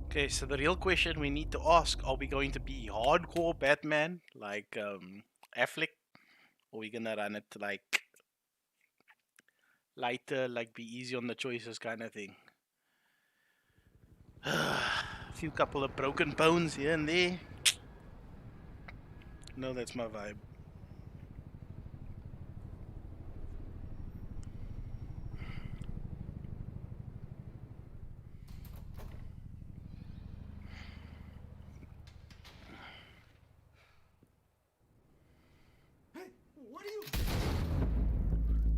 Okay, so the real question we need to ask, are we going to be hardcore Batman like Affleck? Or are we gonna run it like lighter, like be easy on the choices kind of thing? A few couple of broken bones here and there. No, that's my vibe. Hey, what are you?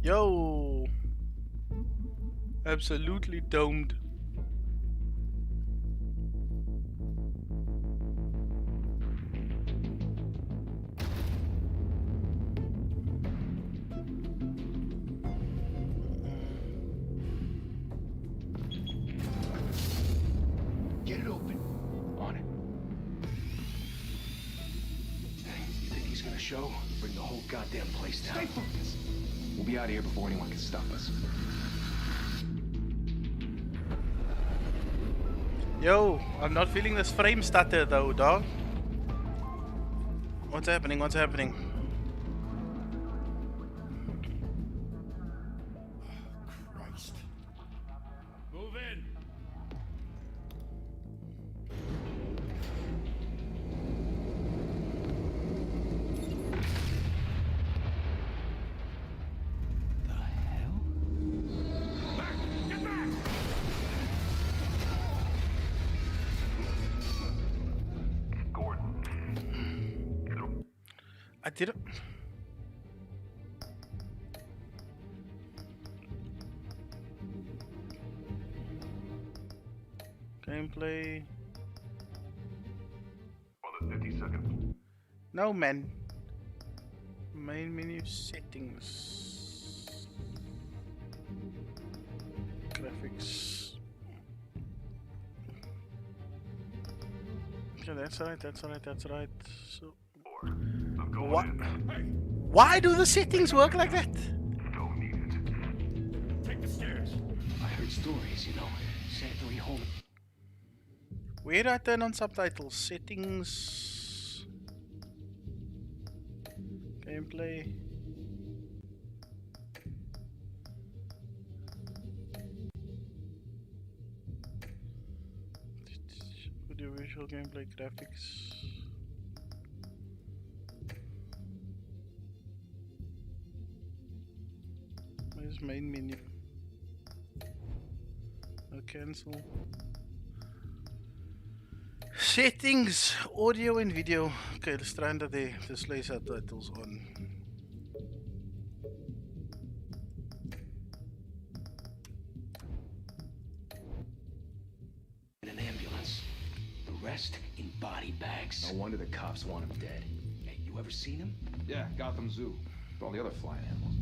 Yo! Absolutely domed. Get it open. On it. You think he's gonna show? Bring the whole goddamn place down. Stay focused. We'll be out of here before anyone can stop us. Yo, I'm not feeling this frame stutter though, dog. What's happening? What's happening? Christ. Move in. The hell? Back! Get back! Gordon. I did it. Gameplay. Well, 50 seconds. No, man. Main menu settings. Graphics. Okay, that's right, that's right, that's right. So, I'm going what? in. Why do the settings work like that? Don't need it. Take the stairs. I heard stories, you know. Sanctuary home. Where do I turn on subtitles? Settings. Gameplay. Audio visual gameplay graphics. Where's main menu? No, cancel. Settings, audio and video. Okay, let's try under the display subtitles on. In an ambulance. The rest in body bags. No wonder the cops want him dead. Hey, you ever seen him? Yeah, Gotham Zoo. With all the other flying animals.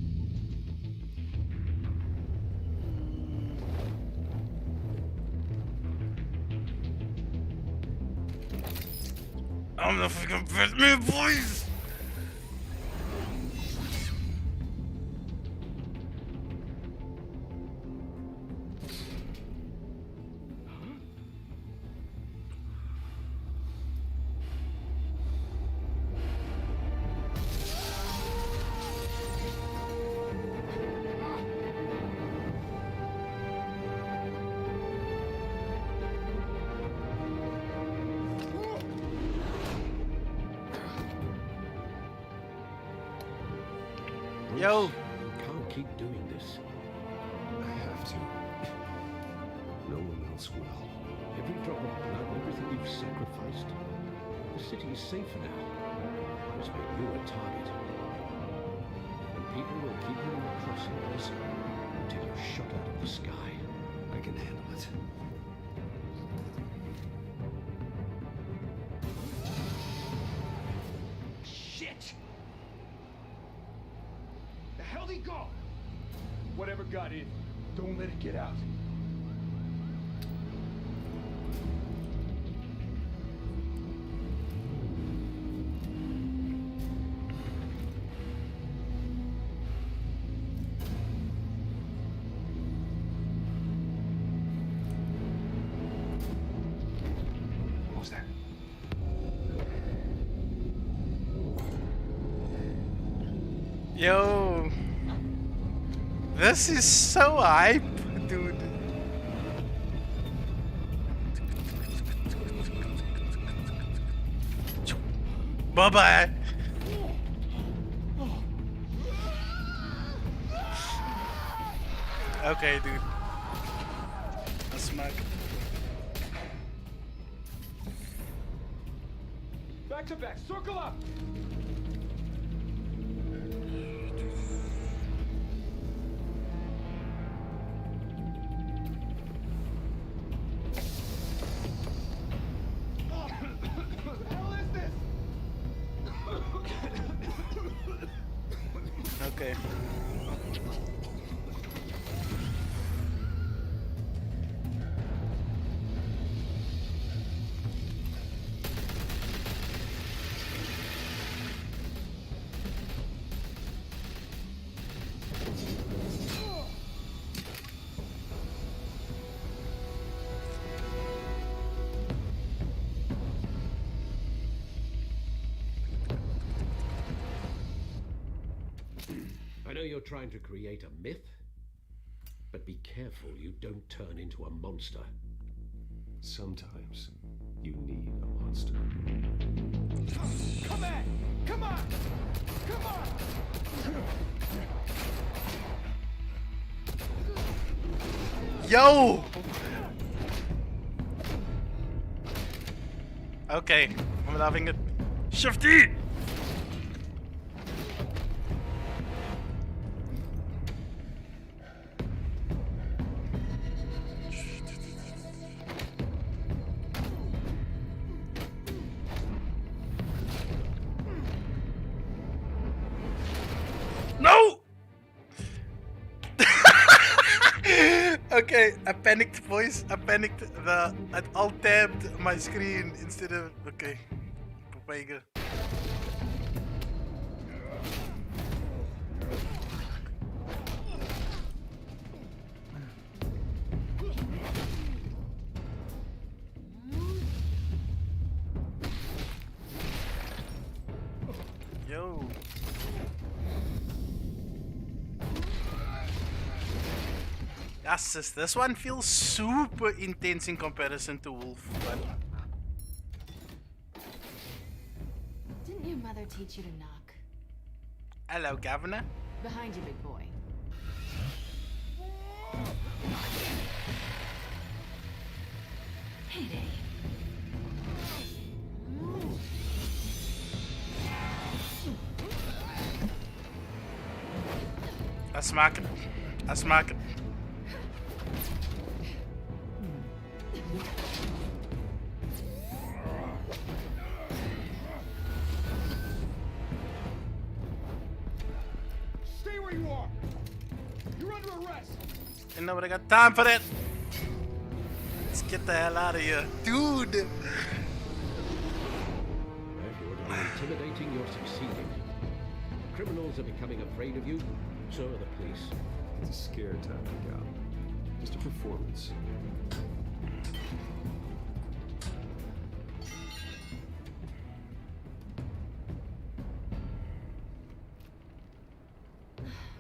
I'm the freaking Batman, boys! Yo! Can't keep doing this. I have to. No one else will. Every drop of blood, everything you've sacrificed. The city is safer now. It's made you a target. And people will keep you in the crosshairs until you're shot out of the sky. I Go! Whatever got in, don't let it get out. What was that? Yo, this is so hype, dude. Bye bye. Okay, dude. A smack. Back to back, circle up! What the hell is this? Okay. I know you're trying to create a myth, but be careful you don't turn into a monster. Sometimes you need a monster. Come at! Come on! Come on! Yo! Okay, I'm loving it. Shifty! No! Okay, I panicked, boys. I panicked. I alt tabbed my screen instead of. Okay, Papaiga. Yo. Yes, this one feels super intense in comparison to Wolf, but Didn't your mother teach you to knock? hello, Governor. Behind you, big boy. Heyday. I smack it. I smack it. Stay where you are! You're under arrest! And nobody got time for that. Let's get the hell out of here, dude. If you're not intimidating, you're succeeding. Criminals are becoming afraid of you, so are the police. It's a scare tactic, Al. Just a performance.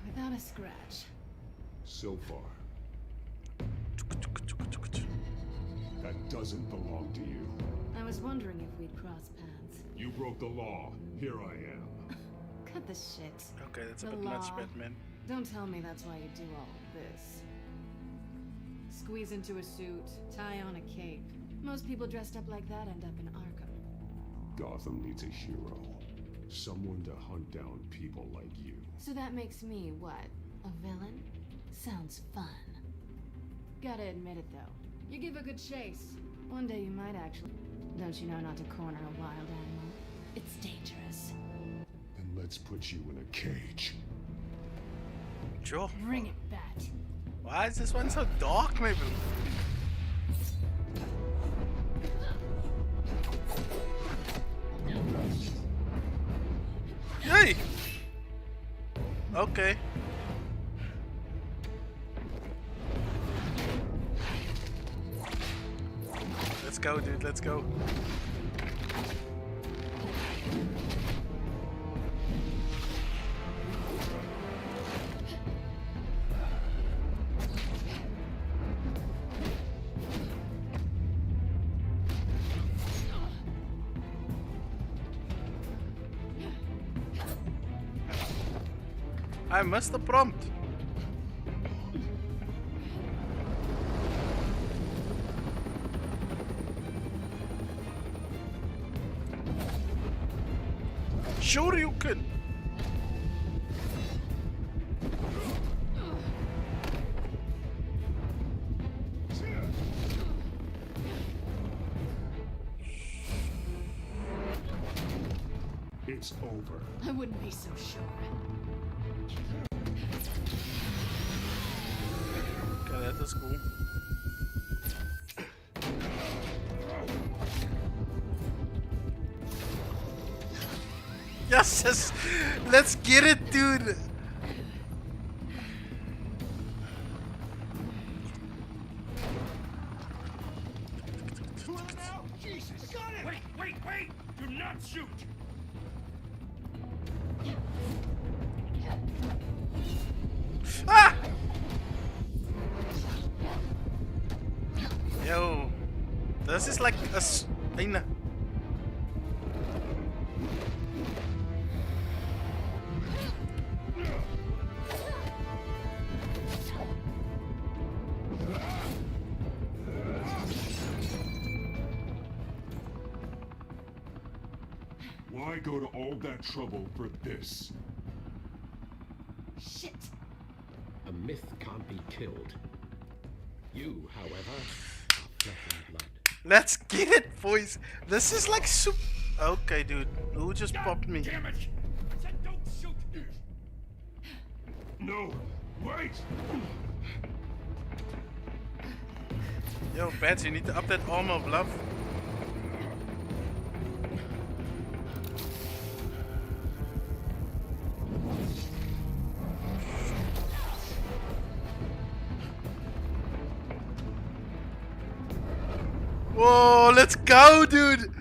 Without a scratch. So far. That doesn't belong to you. I was wondering if we'd cross paths. You broke the law. Here I am. Cut the shit. Okay, that's a The bit much, law. Batman. Don't tell me that's why you do all of this. Squeeze into a suit, tie on a cape. Most people dressed up like that end up in Arkham. Gotham needs a hero. Someone to hunt down people like you. So that makes me, what, a villain? Sounds fun. Gotta admit it, though. You give a good chase. One day you might actually... Don't you know not to corner a wild animal? It's dangerous. Then let's put you in a cage. Sure. Bring it, Bat. Why is this one so dark, maybe? Yay! Okay. Let's go, dude. Let's go. I missed the prompt. Sure you can. It's over. I wouldn't be so sure. Okay, that is cool. Yes, let's get it, dude. Jesus! Got it! Wait! Do not shoot! Ah! Yo, this is like a thing. Why go to all that trouble for this? Shit. A myth can't be killed. You, however, are flesh and blood. Let's get it, boys. This is like super. Okay, dude. Who just popped me? Damn it! I said don't shoot! No! Wait! Yo, Bats, you need to up that armor of love. Whoa, let's go, dude!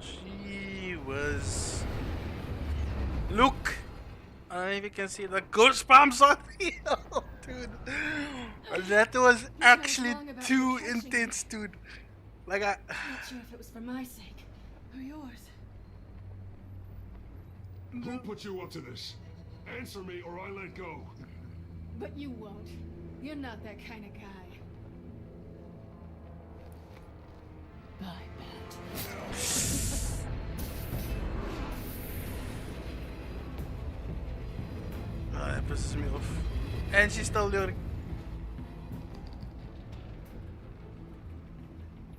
She was. Look! I even can see the goosebumps on me, oh, dude. That was actually wrong about too you catching me. intense, dude. Like I. Not sure if it was for my sake or yours. Who put you up to this? Answer me or I let go. But you won't. You're not that kind of guy. Bye, Bat. Ah, that pisses me off. And she's still luring.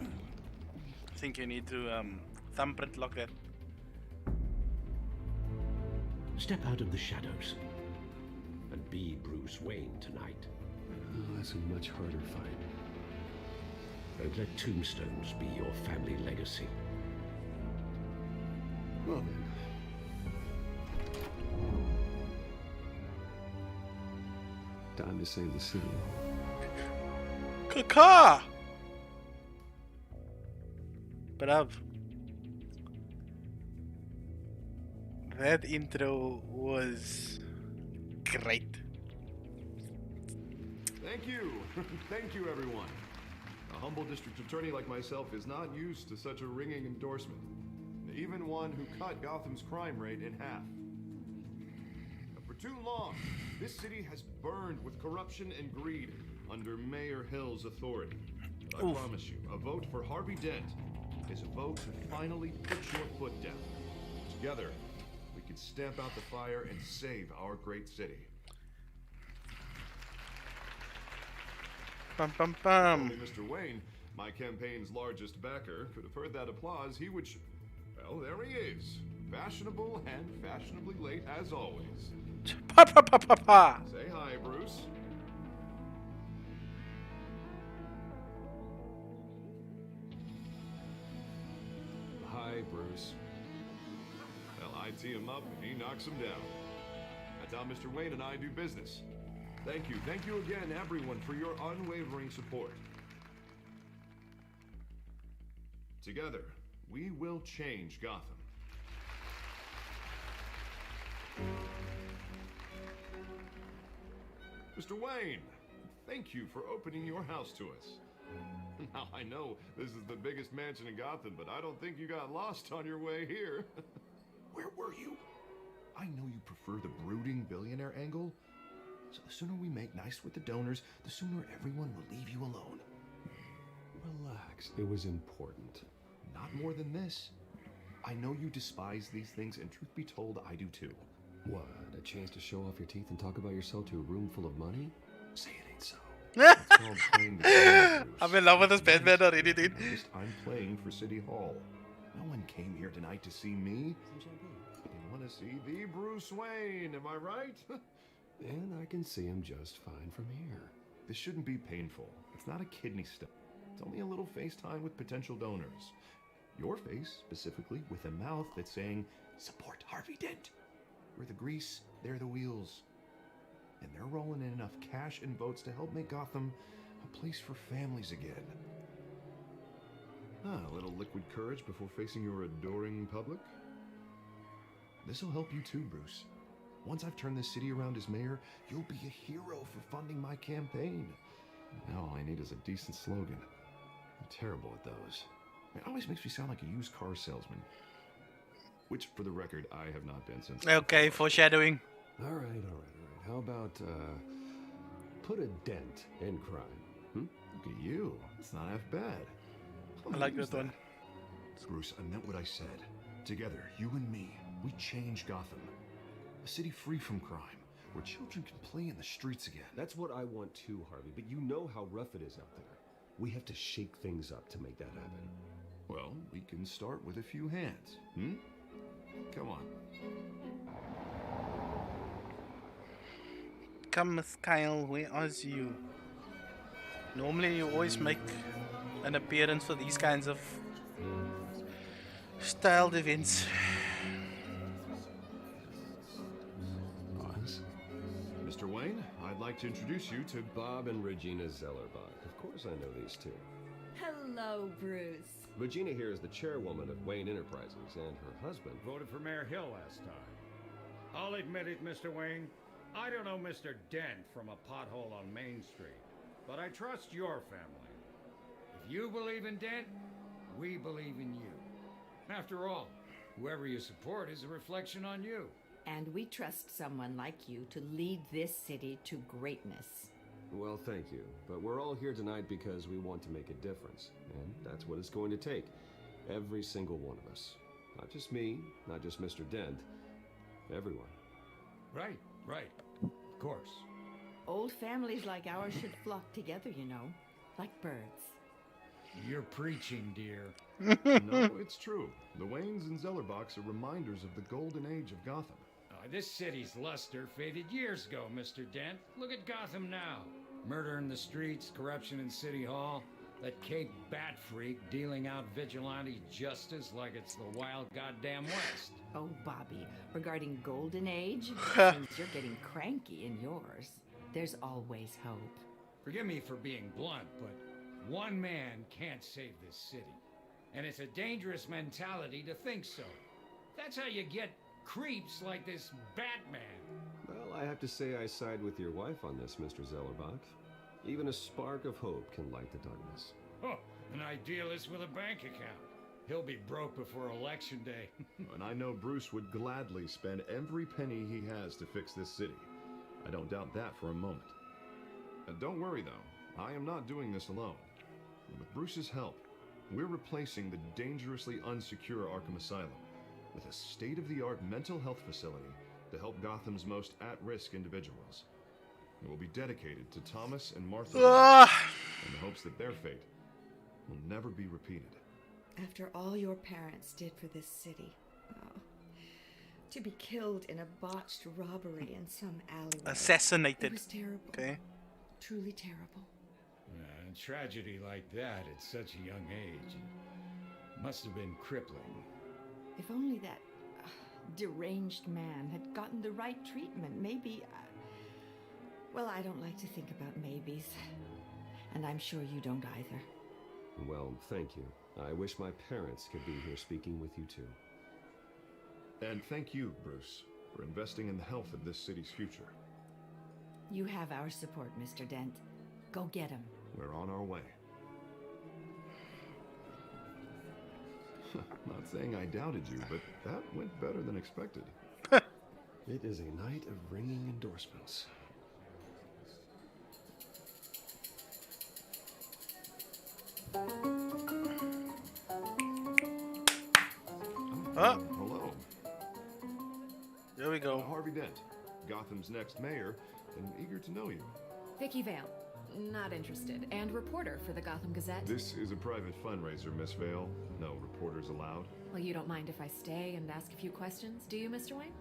I think you need to thumbprint lock that. Step out of the shadows and be Bruce Wayne tonight. Oh, that's a much harder fight. Don't let tombstones be your family legacy. Well then. Time to save the city. Kaka! Bruv. That intro was great. Thank you. Thank you, everyone. A humble district attorney like myself is not used to such a ringing endorsement. Even one who cut Gotham's crime rate in half. For too long, this city has burned with corruption and greed, under Mayor Hill's authority. But I promise you, a vote for Harvey Dent is a vote to finally put your foot down. Together, we can stamp out the fire and save our great city. Bum bum bum. Only Mr. Wayne, my campaign's largest backer, could have heard that applause. He would. Well, there he is. Fashionable and fashionably late as always. Pa pa pa pa pa. Say hi, Bruce. Hi, Bruce. Well, I tee him up and he knocks him down. That's how Mr. Wayne and I do business. Thank you again, everyone, for your unwavering support. Together, we will change Gotham. Mr. Wayne, thank you for opening your house to us. Now, I know this is the biggest mansion in Gotham, but I don't think you got lost on your way here. Where were you? I know you prefer the brooding billionaire angle. So the sooner we make nice with the donors, the sooner everyone will leave you alone. Relax. It was important. Not more than this. I know you despise these things, and truth be told, I do too. What? A chance to show off your teeth and talk about yourself to a room full of money? Say it ain't so. It's called playing the game, Bruce. I'm in love with this Batman already, dude. I'm playing for City Hall. No one came here tonight to see me. They want to see the Bruce Wayne, am I right? And I can see him just fine from here. This shouldn't be painful. It's not a kidney stone. It's only a little FaceTime with potential donors. Your face, specifically, with a mouth that's saying, support Harvey Dent. We're the grease, they're the wheels. And they're rolling in enough cash and votes to help make Gotham a place for families again. A little liquid courage before facing your adoring public. This'll help you too, Bruce. Once I've turned this city around as mayor, you'll be a hero for funding my campaign. Now all I need is a decent slogan. I'm terrible at those. It always makes me sound like a used car salesman. Which, for the record, I have not been since... Okay, foreshadowing. All right. How about, put a dent in crime? Look at you. It's not half bad. I like this one. Bruce, I meant what I said. Together, you and me, we change Gotham. A city free from crime, where children can play in the streets again. That's what I want too, Harvey, but you know how rough it is out there. We have to shake things up to make that happen. Well, we can start with a few hands, Come on. Come, Miss Kyle, where are you? Normally you always make an appearance for these kinds of styled events. Mr. Wayne, I'd like to introduce you to Bob and Regina Zellerbach. Of course I know these two. Hello, Bruce. Regina here is the chairwoman of Wayne Enterprises, and her husband... Voted for Mayor Hill last time. I'll admit it, Mr. Wayne. I don't know Mr. Dent from a pothole on Main Street, but I trust your family. If you believe in Dent, we believe in you. After all, whoever you support is a reflection on you. And we trust someone like you to lead this city to greatness. Well, thank you. But we're all here tonight because we want to make a difference. And that's what it's going to take. Every single one of us. Not just me, not just Mr. Dent. Everyone. Right. Of course. Old families like ours should flock together, you know, like birds. You're preaching, dear. No, it's true. The Waynes and Zellerbachs are reminders of the golden age of Gotham. This city's luster faded years ago, Mr. Dent. Look at Gotham now. Murder in the streets, corruption in City Hall, that Cape Bat freak dealing out vigilante justice like it's the wild goddamn West. Oh, Bobby, regarding Golden Age, since you're getting cranky in yours, there's always hope. Forgive me for being blunt, but one man can't save this city. And it's a dangerous mentality to think so. That's how you get creeps like this Batman. Well, I have to say I side with your wife on this, Mr. Zellerbach. Even a spark of hope can light the darkness. Oh, an idealist with a bank account. He'll be broke before Election Day. And I know Bruce would gladly spend every penny he has to fix this city. I don't doubt that for a moment. Don't worry, though. I am not doing this alone. With Bruce's help, we're replacing the dangerously unsecure Arkham Asylum with a state-of-the-art mental health facility to help Gotham's most at-risk individuals. It will be dedicated to Thomas and Martha in the hopes that their fate will never be repeated. After all your parents did for this city, to be killed in a botched robbery in some alleyway. Assassinated. It was terrible. Okay. Truly terrible. A tragedy like that at such a young age must have been crippling. If only that deranged man had gotten the right treatment, maybe... well, I don't like to think about maybes. And I'm sure you don't either. Well, thank you. I wish my parents could be here speaking with you too. And thank you, Bruce, for investing in the health of this city's future. You have our support, Mr. Dent. Go get him. We're on our way. Not saying I doubted you, but that went better than expected. It is a night of ringing endorsements. Hello. There we go. Harvey Dent, Gotham's next mayor, and eager to know you. Vicky Vale. Not interested. And reporter for the Gotham Gazette. This is a private fundraiser, Miss Vale. No reporters allowed. Well, you don't mind if I stay and ask a few questions, do you, Mr. Wayne?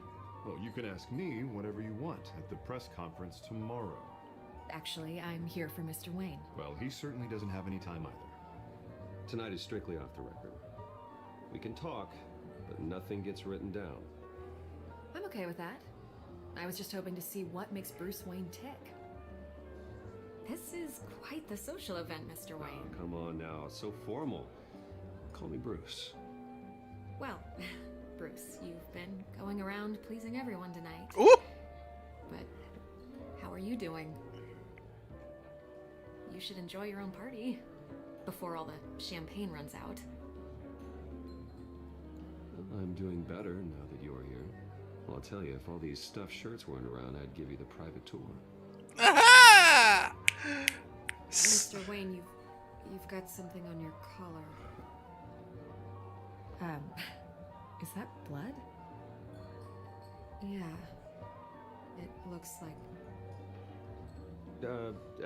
Well, you can ask me whatever you want at the press conference tomorrow. Actually, I'm here for Mr. Wayne. Well, he certainly doesn't have any time either. Tonight is strictly off the record. We can talk, but nothing gets written down. I'm okay with that. I was just hoping to see what makes Bruce Wayne tick. This is quite the social event, Mr. Wayne. Oh, come on now, it's so formal. Call me Bruce. Well, Bruce, you've been going around pleasing everyone tonight. Ooh! But how are you doing? You should enjoy your own party before all the champagne runs out. Well, I'm doing better now that you're here. Well, I'll tell you, if all these stuffed shirts weren't around, I'd give you the private tour. Aha! Mr. Wayne, you've got something on your collar. Is that blood? Yeah. It looks like...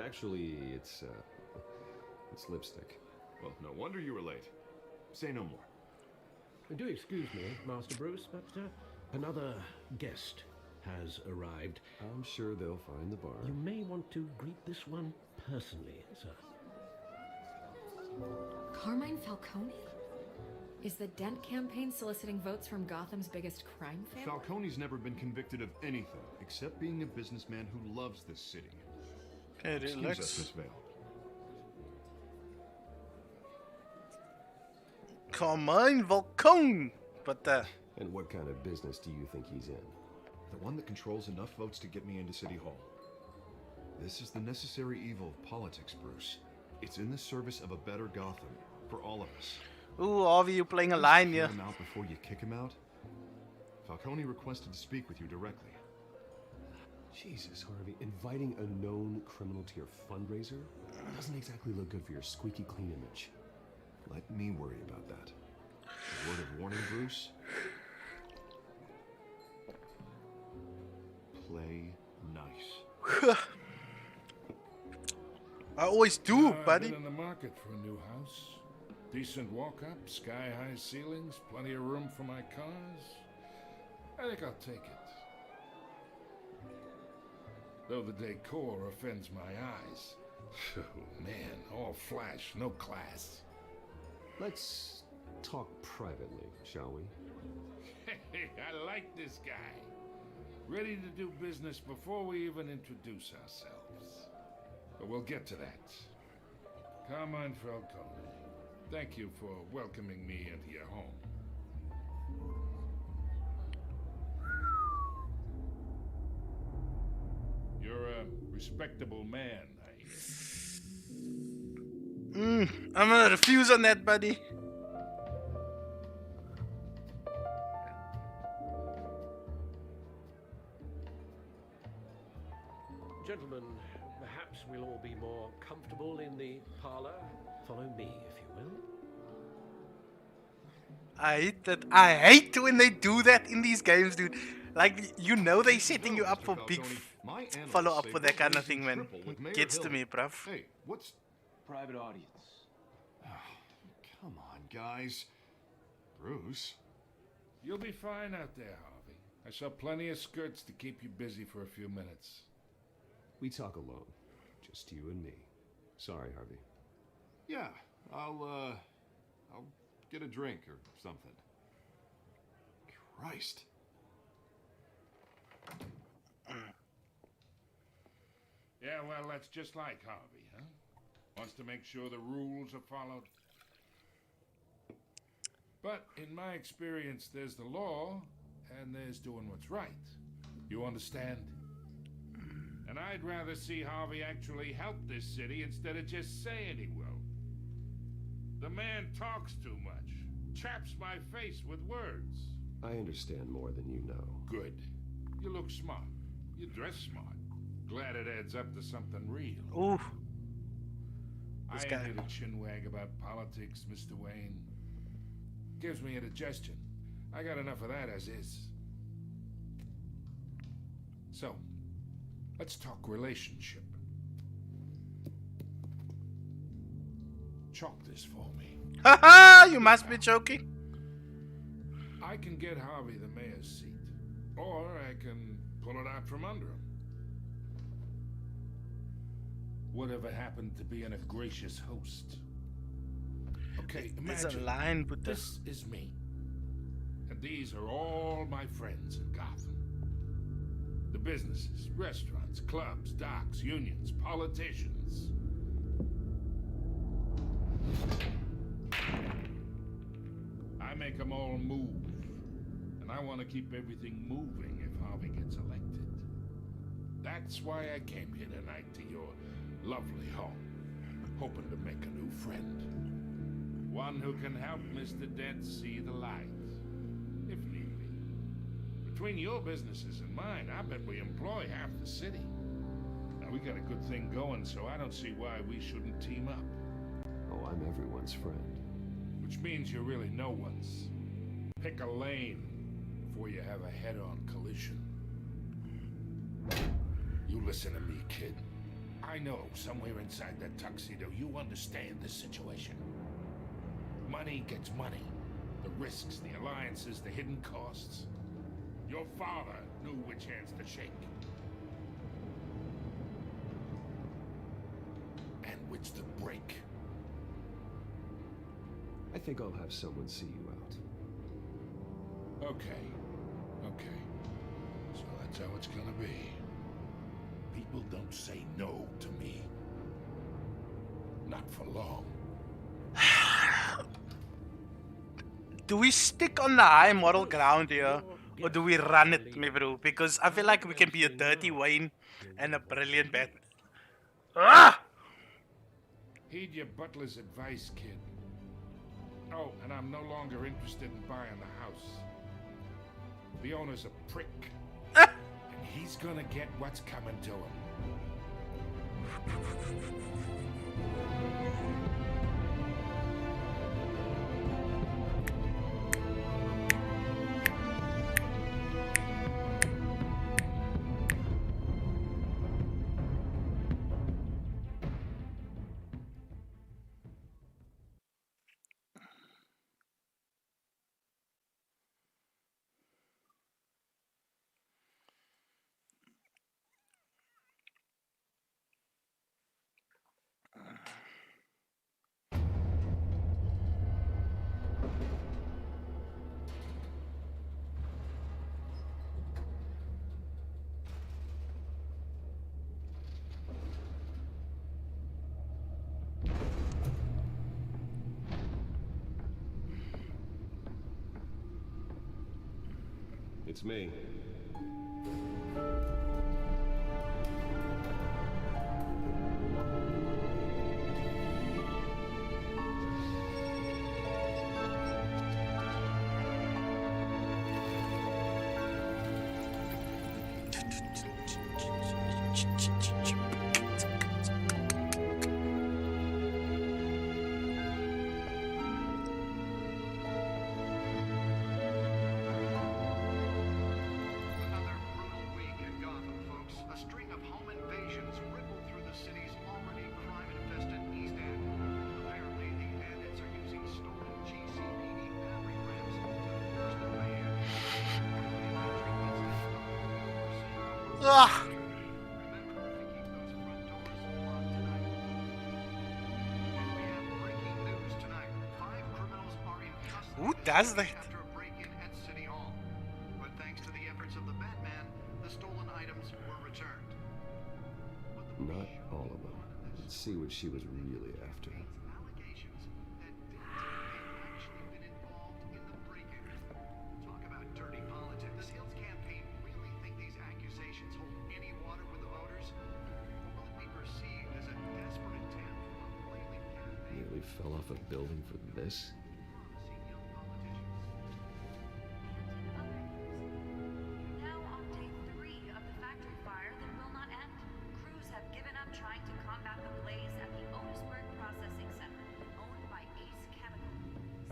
Actually, it's lipstick. Well, no wonder you were late. Say no more. Do excuse me, Master Bruce, but another guest has arrived. I'm sure they'll find the bar. You may want to greet this one personally, sir. Carmine Falcone? Is the Dent campaign soliciting votes from Gotham's biggest crime family? Falcone's never been convicted of anything except being a businessman who loves this city. Okay, Excuse relax. us, Miss Vale. Carmine Falcone! But, And what kind of business do you think he's in? The one that controls enough votes to get me into City Hall. This is the necessary evil of politics, Bruce. It's in the service of a better Gotham, for all of us. ooh, all of you playing a line, yeah. Kick him out before you kick him out? Falcone requested to speak with you directly. Jesus, Harvey, inviting a known criminal to your fundraiser doesn't exactly look good for your squeaky clean image. Let me worry about that. A word of warning, Bruce. Play nice. I always do, I've buddy. been in the market for a new house. Decent walk-up, sky-high ceilings, plenty of room for my cars. I think I'll take it. Though the decor offends my eyes. Oh, man, all flash, no class. Let's talk privately, shall we? Hey, I like this guy. Ready to do business before we even introduce ourselves. But we'll get to that. Carmine Falcone, thank you for welcoming me into your home. You're a respectable man, I hear. I'm gonna refuse on that, buddy. Gentlemen, perhaps Perhaps we'll all be more comfortable in the parlor. Follow me, if you will. I hate that. I hate when they do that in these games, dude. Like, you know they're setting you up for big follow-up for that kind of thing, man. Gets to me, bruv. Hey, what's... Private audience. Come on, guys. Bruce? You'll be fine out there, Harvey. I saw plenty of skirts to keep you busy for a few minutes. We talk alone. Just you and me. Sorry, Harvey. Yeah, I'll get a drink or something. Christ. Yeah, well, that's just like Harvey, huh? Wants to make sure the rules are followed. But in my experience, there's the law, and there's doing what's right. You understand? And I'd rather see Harvey actually help this city instead of just saying he will. The man talks too much. Chaps my face with words. I understand more than you know. Good. You look smart. You dress smart. Glad it adds up to something real. Ooh. I ain't here to chinwag about politics, Mr. Wayne. Gives me indigestion. I got enough of that as is. So, let's talk relationship. Chalk this for me. Haha, you must be joking. I can get Harvey the mayor's seat. Or I can pull it out from under him. Whatever happened to being a gracious host? Okay, There's imagine a line, but this is me. And these are all my friends in Gotham. The businesses, restaurants, clubs, docks, unions, politicians. I make them all move. And I want to keep everything moving if Harvey gets elected. That's why I came here tonight to your lovely home, hoping to make a new friend. One who can help Mr. Dent see the light, if need be. Between your businesses and mine, I bet we employ half the city. Now, we got a good thing going, so I don't see why we shouldn't team up. Oh, I'm everyone's friend. Which means you're really no one's. Pick a lane before you have a head-on collision. You listen to me, kid. I know somewhere inside that tuxedo you understand the situation. Money gets money. The risks, the alliances, the hidden costs. Your father knew which hands to shake. And which to break. I think I'll have someone see you out. Okay. So that's how it's gonna be. People don't say no to me. Not for long. Do we stick on the high moral ground here? Or do we run it, me bro? Because I feel like we can be a dirty Wayne and a brilliant Batman. Ah! Heed your butler's advice, kid. Oh, and I'm no longer interested in buying the house. The owner's a prick. And he's gonna get what's coming to him. It's me. Ah! Who does that? After a break-in at City Hall. But thanks to the efforts of the Batman, the stolen items were returned. Not all of them. Let's see what she was really after. Allegations that Dent had actually been involved in the break-in. Talk about dirty politics. The Hills campaign really think these accusations hold any water with the voters? Or will it be perceived as a desperate attempt from a flailing campaign? Nearly fell off a building for this? Now on day 3 of the factory fire that will not end. Crews have given up trying to combat the blaze at the Otisburg Processing Center, owned by Ace Chemical.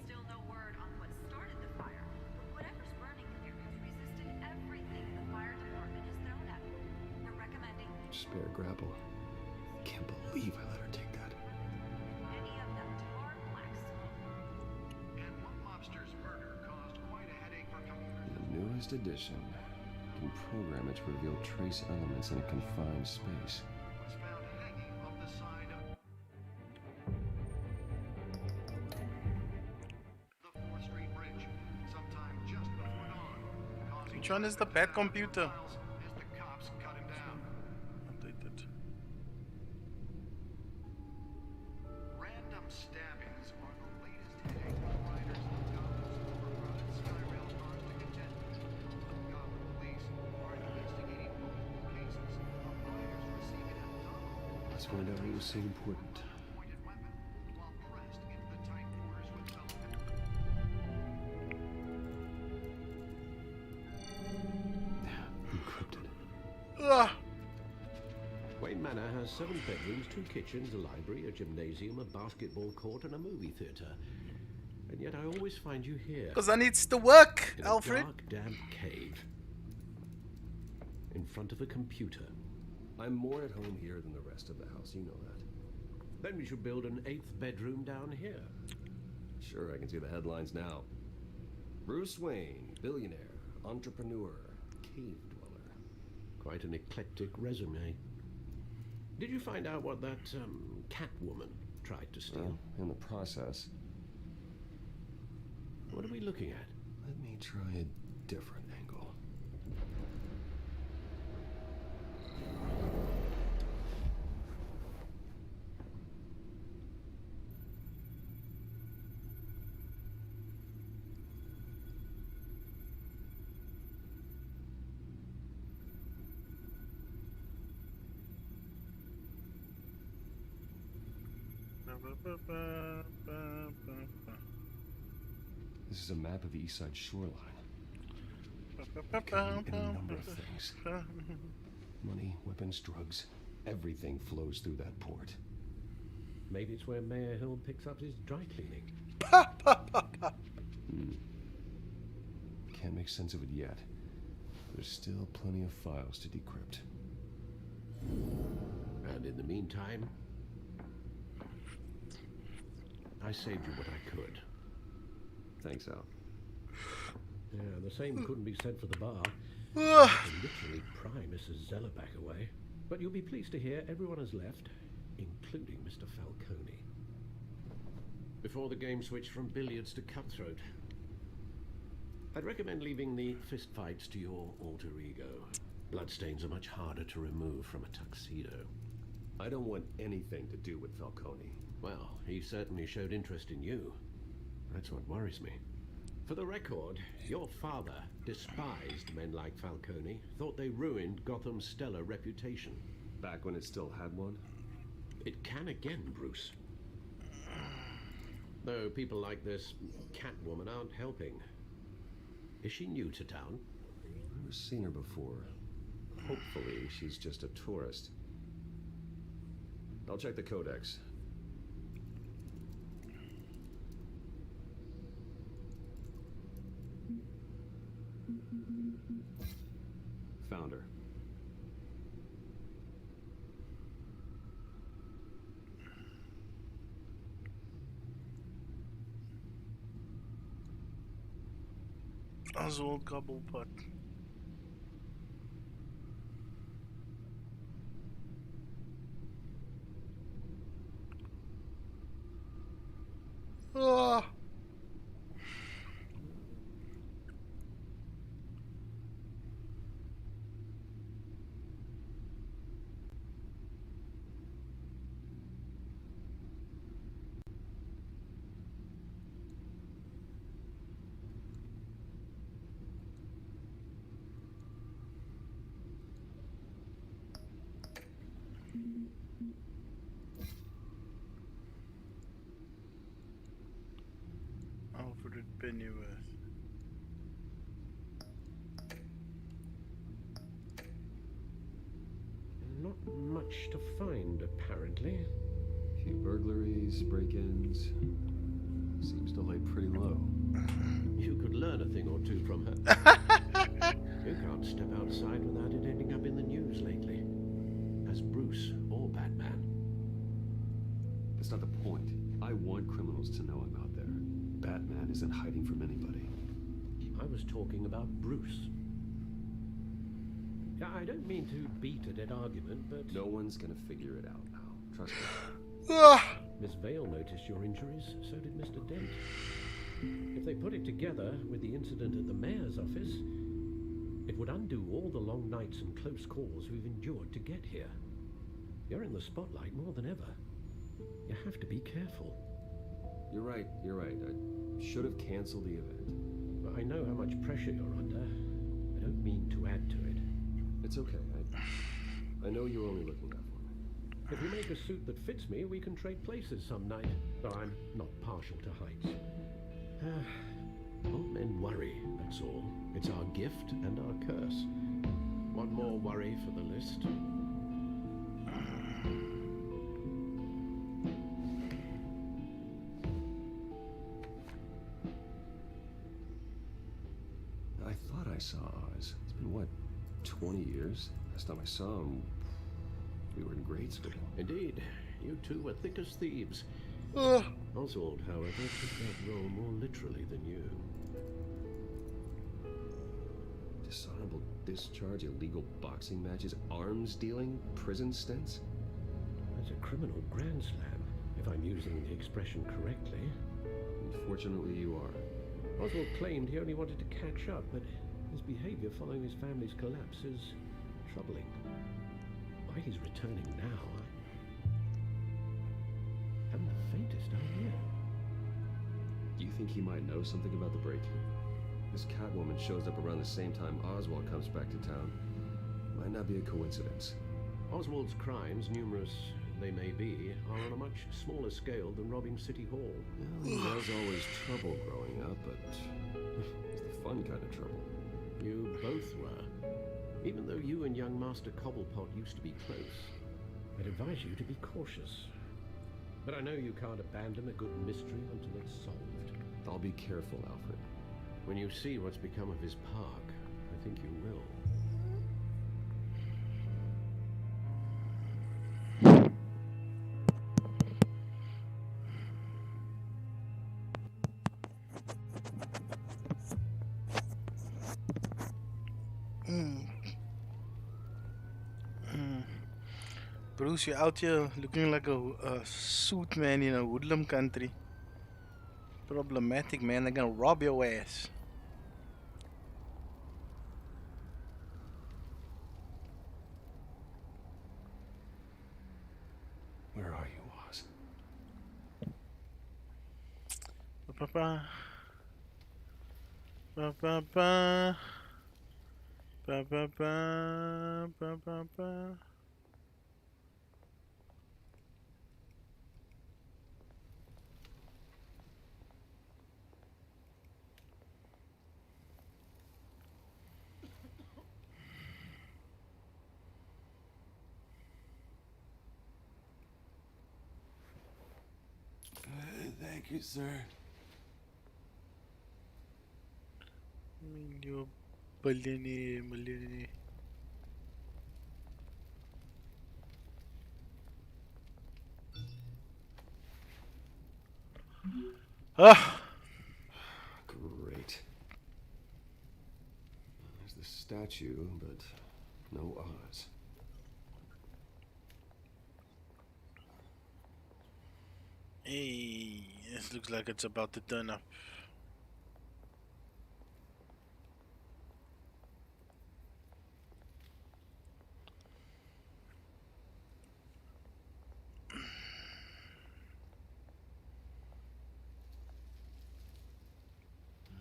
Still no word on what started the fire, but whatever's burning there has resisted everything the fire department has thrown at it. They're recommending Spare grapple. Can't believe I let her take that. any of that tar black smoke. And one mobster's murder caused quite a headache for commuters. The newest edition can program it to reveal trace elements in a confined space. Was found hanging off the side of the 4th Street Bridge, sometime just before dawn, causing Which one is the bad computer? miles as the cops cut him down. Updated. Random stabbings are the latest headache for riders of Gotham's overcrowded Skyrail cars to contend with. Gotham police are investigating multiple cases of riders receiving abdominal Let's find out what was so important. pointed weapon while pressed into the tight quarters with Falcon. Encrypted. Ah! Wayne Manor has 7 bedrooms, 2 kitchens, a library, a gymnasium, a basketball court, and a movie theatre. And yet I always find you here. Because I needs to work, In Alfred. a dark, damp cave. In front of a computer. I'm more at home here than the rest of the house, you know that. Then we should build an 8th bedroom down here. Sure, I can see the headlines now. Bruce Wayne, billionaire, entrepreneur, cave dweller. Quite an eclectic resume. Did you find out what that Catwoman tried to steal? Well, in the process, What are we looking at? let me try a different angle. This is a map of the East Side shoreline. It could mean any number of things. Money, weapons, drugs, everything flows through that port. Maybe it's where Mayor Hill picks up his dry cleaning. Can't make sense of it yet. There's still plenty of files to decrypt. And in the meantime, I saved you what I could. Thanks, Al. Yeah, the same couldn't be said for the bar. Ah! I can literally pry Mrs. Zellerback away. But you'll be pleased to hear everyone has left, including Mr. Falcone. Before the game switched from billiards to cutthroat. I'd recommend leaving the fistfights to your alter ego. Bloodstains are much harder to remove from a tuxedo. I don't want anything to do with Falcone. Well, he certainly showed interest in you. That's what worries me. For the record, your father despised men like Falcone, thought they ruined Gotham's stellar reputation. Back when it still had one? It can again, Bruce. Though people like this Catwoman aren't helping. Is she new to town? I've never seen her before. Hopefully, she's just a tourist. I'll check the codex. Found her. Oswald Cobblepot. Alfred Pennyworth. Not much to find, apparently. Few burglaries, break-ins. Seems to lay pretty low. You could learn a thing or two from her. You can't step outside without it ending up in the news lately. As Bruce or Batman. That's not the point. I want criminals to know I'm out there. Batman isn't hiding from anybody. I was talking about Bruce. I don't mean to beat a dead argument, but... No one's gonna figure it out now. Trust me. Miss Vale noticed your injuries, so did Mr. Dent. If they put it together with the incident at the mayor's office, it would undo all the long nights and close calls we've endured to get here. You're in the spotlight more than ever. You have to be careful. You're right. I should have canceled the event. I know how much pressure you're under. I don't mean to add to it. It's okay. I know you're only looking out for me. If you make a suit that fits me, we can trade places some night. Though I'm not partial to heights. All men worry, that's all. It's our gift and our curse. One more worry for the list. I thought I saw Oz. It's been, what, 20 years? Last time I saw him, we were in grade school. Indeed. You two were thick as thieves. Oswald, however, took that role more literally than you. Dishonorable discharge, illegal boxing matches, arms dealing, prison stints? That's a criminal grand slam, if I'm using the expression correctly. Unfortunately, you are. Oswald claimed he only wanted to catch up, but his behavior following his family's collapse is troubling. Why he's returning now, I haven't the faintest idea. Do you think he might know something about the break-in? This Catwoman shows up around the same time Oswald comes back to town. Might not be a coincidence. Oswald's crimes, numerous they may be, are on a much smaller scale than robbing City Hall. Well, he was always trouble growing up, but it's the fun kind of trouble. You both were. Even though you and young Master Cobblepot used to be close, I'd advise you to be cautious. But I know you can't abandon a good mystery until it's solved. I'll be careful, Alfred. When you see what's become of his park, I think you will. Bruce, you're out here looking like a suit man in a woodland country. Problematic, man. They're gonna rob your ass. Where are you, Oz? Ba-ba-ba. Ba-ba-ba. Ba-ba-ba. Ba-ba-ba. Thank you, sir. You billionaire. Ah! Great. There's the statue, but no Oz. Hey, this looks like it's about to turn up.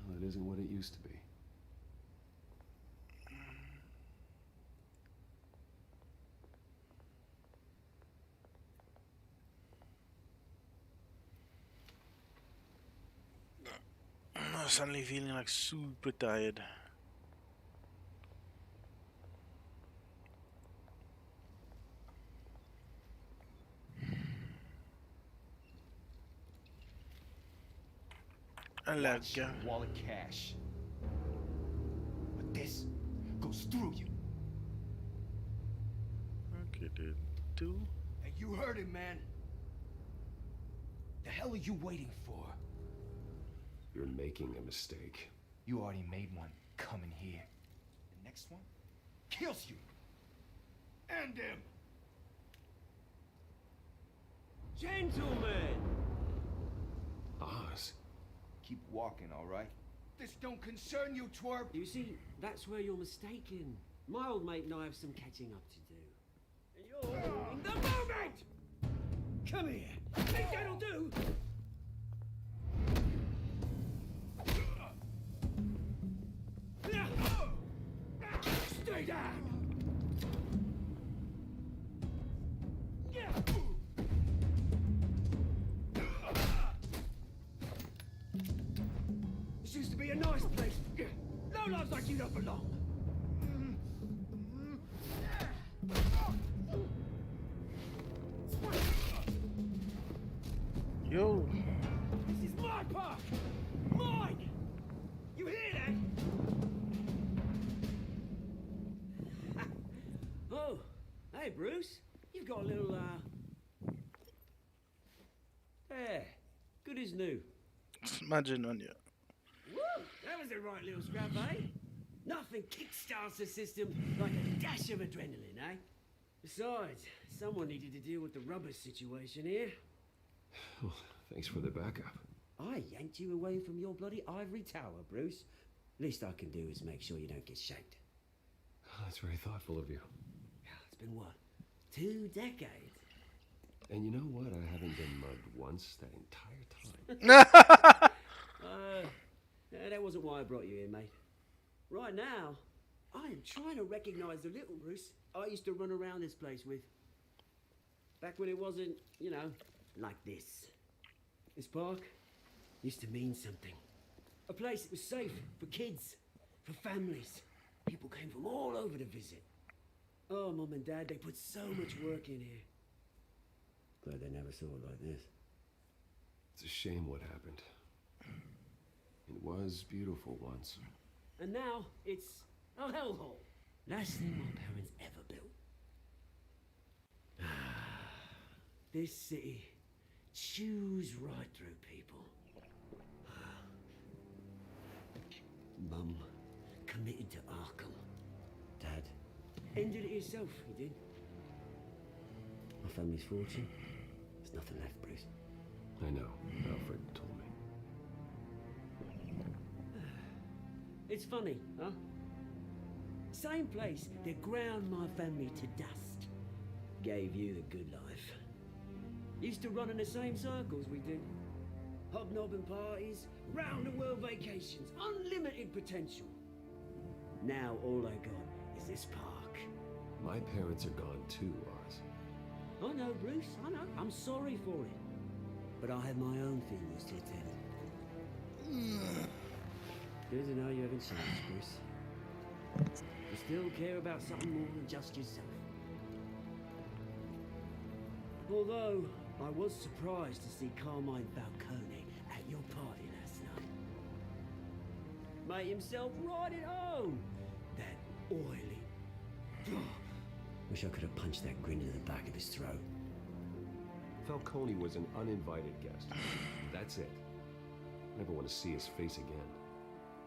Well, it isn't what it used to be. I'm suddenly feeling like super tired. I like Watch your wallet cash. But this goes through you. Okay, dude. Two. And you heard it, man. The hell are you waiting for? You're making a mistake. You already made one coming here. The next one kills you. And him. Gentlemen! Oz. Keep walking, all right? This don't concern you, twerp. You see, that's where you're mistaken. My old mate and I have some catching up to do. And you're in the moment! Come here. Think that'll do? Stay down! This used to be a nice place. No lives like you don't belong. Yo. This is my park! Mine! You hear that? Oh, hey Bruce. You've got a little, there. Good as new. Imagine on you. Woo! That was a right little scrap, eh? Nothing kickstarts the system like a dash of adrenaline, eh? Besides, someone needed to deal with the rubber situation here. Well, thanks for the backup. I yanked you away from your bloody ivory tower, Bruce. Least I can do is make sure you don't get shanked. That's very thoughtful of you. It's been what? 2 decades? And you know what? I haven't been mugged once that entire time. That wasn't why I brought you here, mate. Right now, I am trying to recognize the little Bruce I used to run around this place with. Back when it wasn't, you know, like this. This park used to mean something. A place that was safe for kids, for families. People came from all over to visit. Oh, Mum and Dad, they put so much work in here. Glad they never saw it like this. It's a shame what happened. It was beautiful once. And now it's a hellhole. Last thing my parents ever built. This city chews right through people. Mum committed to Arkham. Dad ended it himself, he did. My family's fortune. There's nothing left, Bruce. I know. Alfred told me. It's funny, huh? Same place that ground my family to dust. Gave you the good life. Used to run in the same circles we did. Hobnobbing parties, round-the-world vacations, unlimited potential. Now all I got is this park. My parents are gone too, Oz. I know, Bruce, I know. I'm sorry for it. But I have my own funerals to attend. Good to know you haven't changed, Bruce. You still care about something more than just yourself. Although, I was surprised to see Carmine Falcone at your party last night. Made himself right at home. That oily... Wish I could have punched that grin into the back of his throat. Falcone was an uninvited guest. That's it. Never want to see his face again.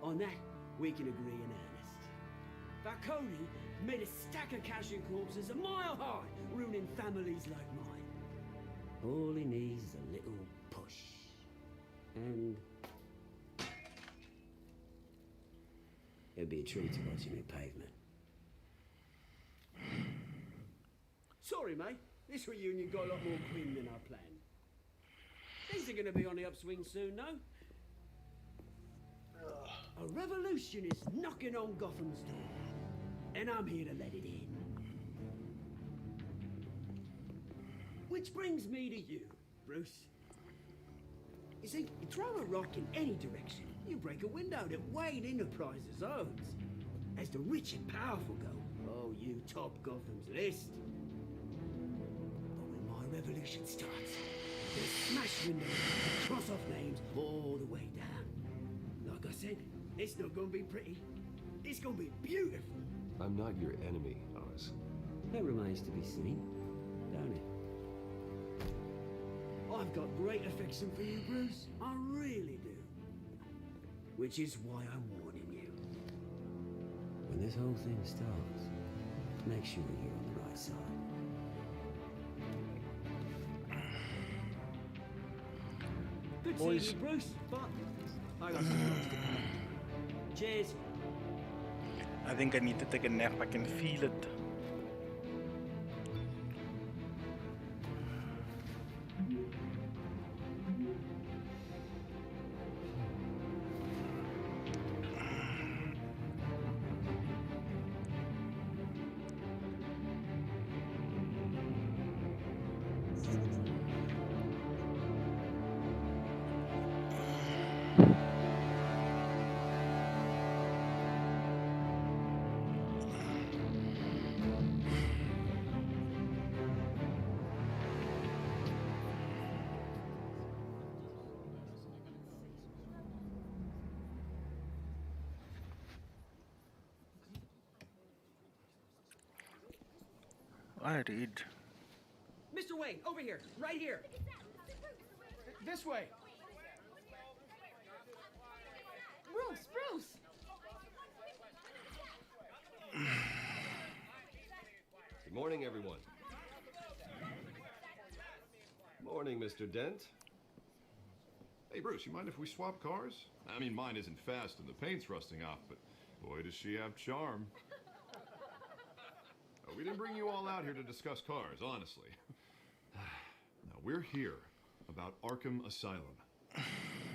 On that, we can agree in earnest. Falcone made a stack of casual corpses a mile high, ruining families like mine. All he needs is a little push. And... it'd be a treat to watch him in pavement. Sorry, mate. This reunion got a lot more green than I planned. Things are going to be on the upswing soon, no? A revolution is knocking on Gotham's door, and I'm here to let it in. Which brings me to you, Bruce. You see, you throw a rock in any direction, you break break a window that Wayne Enterprises owns. As the rich and powerful go, oh, you top Gotham's list. But when my revolution starts, they'll smash windows and cross off names all the way down. Like I said, it's not gonna be pretty. It's gonna be beautiful. I'm not your enemy, Oz. That remains to be seen, don't it? I've got great affection for you, Bruce. I really do. Which is why I'm warning you. When this whole thing starts, make sure you're on the right side. Good Boys. seeing you, Bruce, but I got some things to do. Cheers. I think I need to take a nap. I can feel it. I read. Mr. Wayne, over here, right here. This way. Bruce! Good morning, everyone. Morning, Mr. Dent. Hey, Bruce, you mind if we swap cars? I mean, mine isn't fast and the paint's rusting off, but boy, does she have charm. We didn't bring you all out here to discuss cars, honestly. Now, we're here about Arkham Asylum.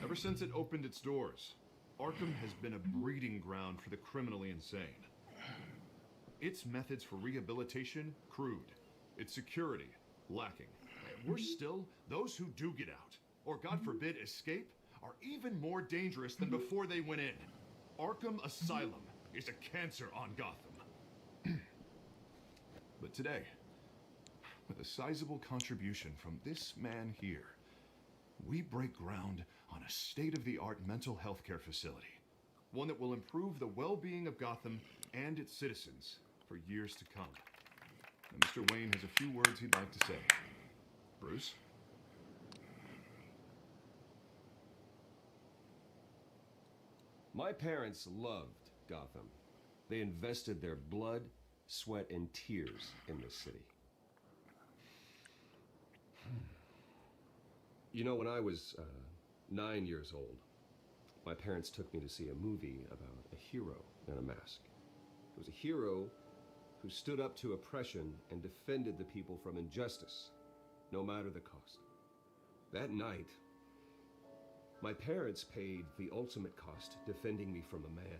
Ever since it opened its doors, Arkham has been a breeding ground for the criminally insane. Its methods for rehabilitation, crude. Its security, lacking. Worse still, those who do get out, or God forbid escape, are even more dangerous than before they went in. Arkham Asylum is a cancer on Gotham. But today, with a sizable contribution from this man here, we break ground on a state-of-the-art mental health care facility. One that will improve the well-being of Gotham and its citizens for years to come. And Mr. Wayne has a few words he'd like to say. Bruce? My parents loved Gotham. They invested their blood, sweat, and tears in this city. You know, when I was 9 years old, my parents took me to see a movie about a hero in a mask. It was a hero who stood up to oppression and defended the people from injustice, no matter the cost. That night, my parents paid the ultimate cost defending me from a man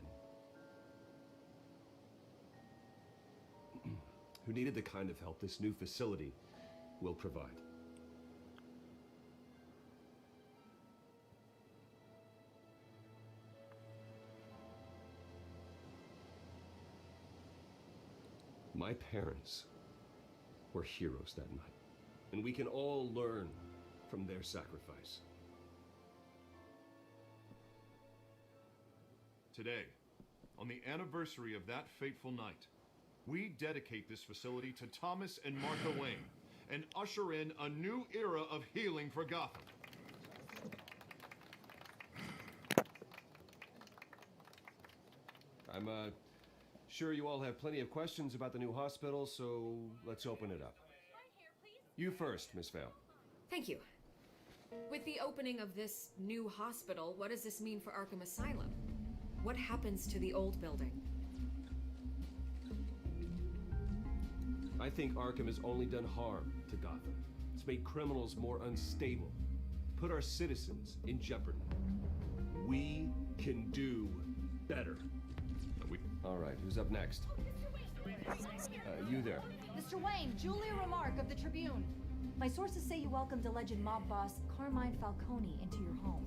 who needed the kind of help this new facility will provide. My parents were heroes that night, and we can all learn from their sacrifice. Today, on the anniversary of that fateful night, we dedicate this facility to Thomas and Martha Wayne and usher in a new era of healing for Gotham. I'm sure you all have plenty of questions about the new hospital, so let's open it up. You first, Miss Vale. Thank you. With the opening of this new hospital, what does this mean for Arkham Asylum? What happens to the old building? I think Arkham has only done harm to Gotham. It's made criminals more unstable, put our citizens in jeopardy. We can do better. All right, who's up next? You there. Mr. Wayne, Julia Remark of the Tribune. My sources say you welcomed alleged mob boss Carmine Falcone into your home.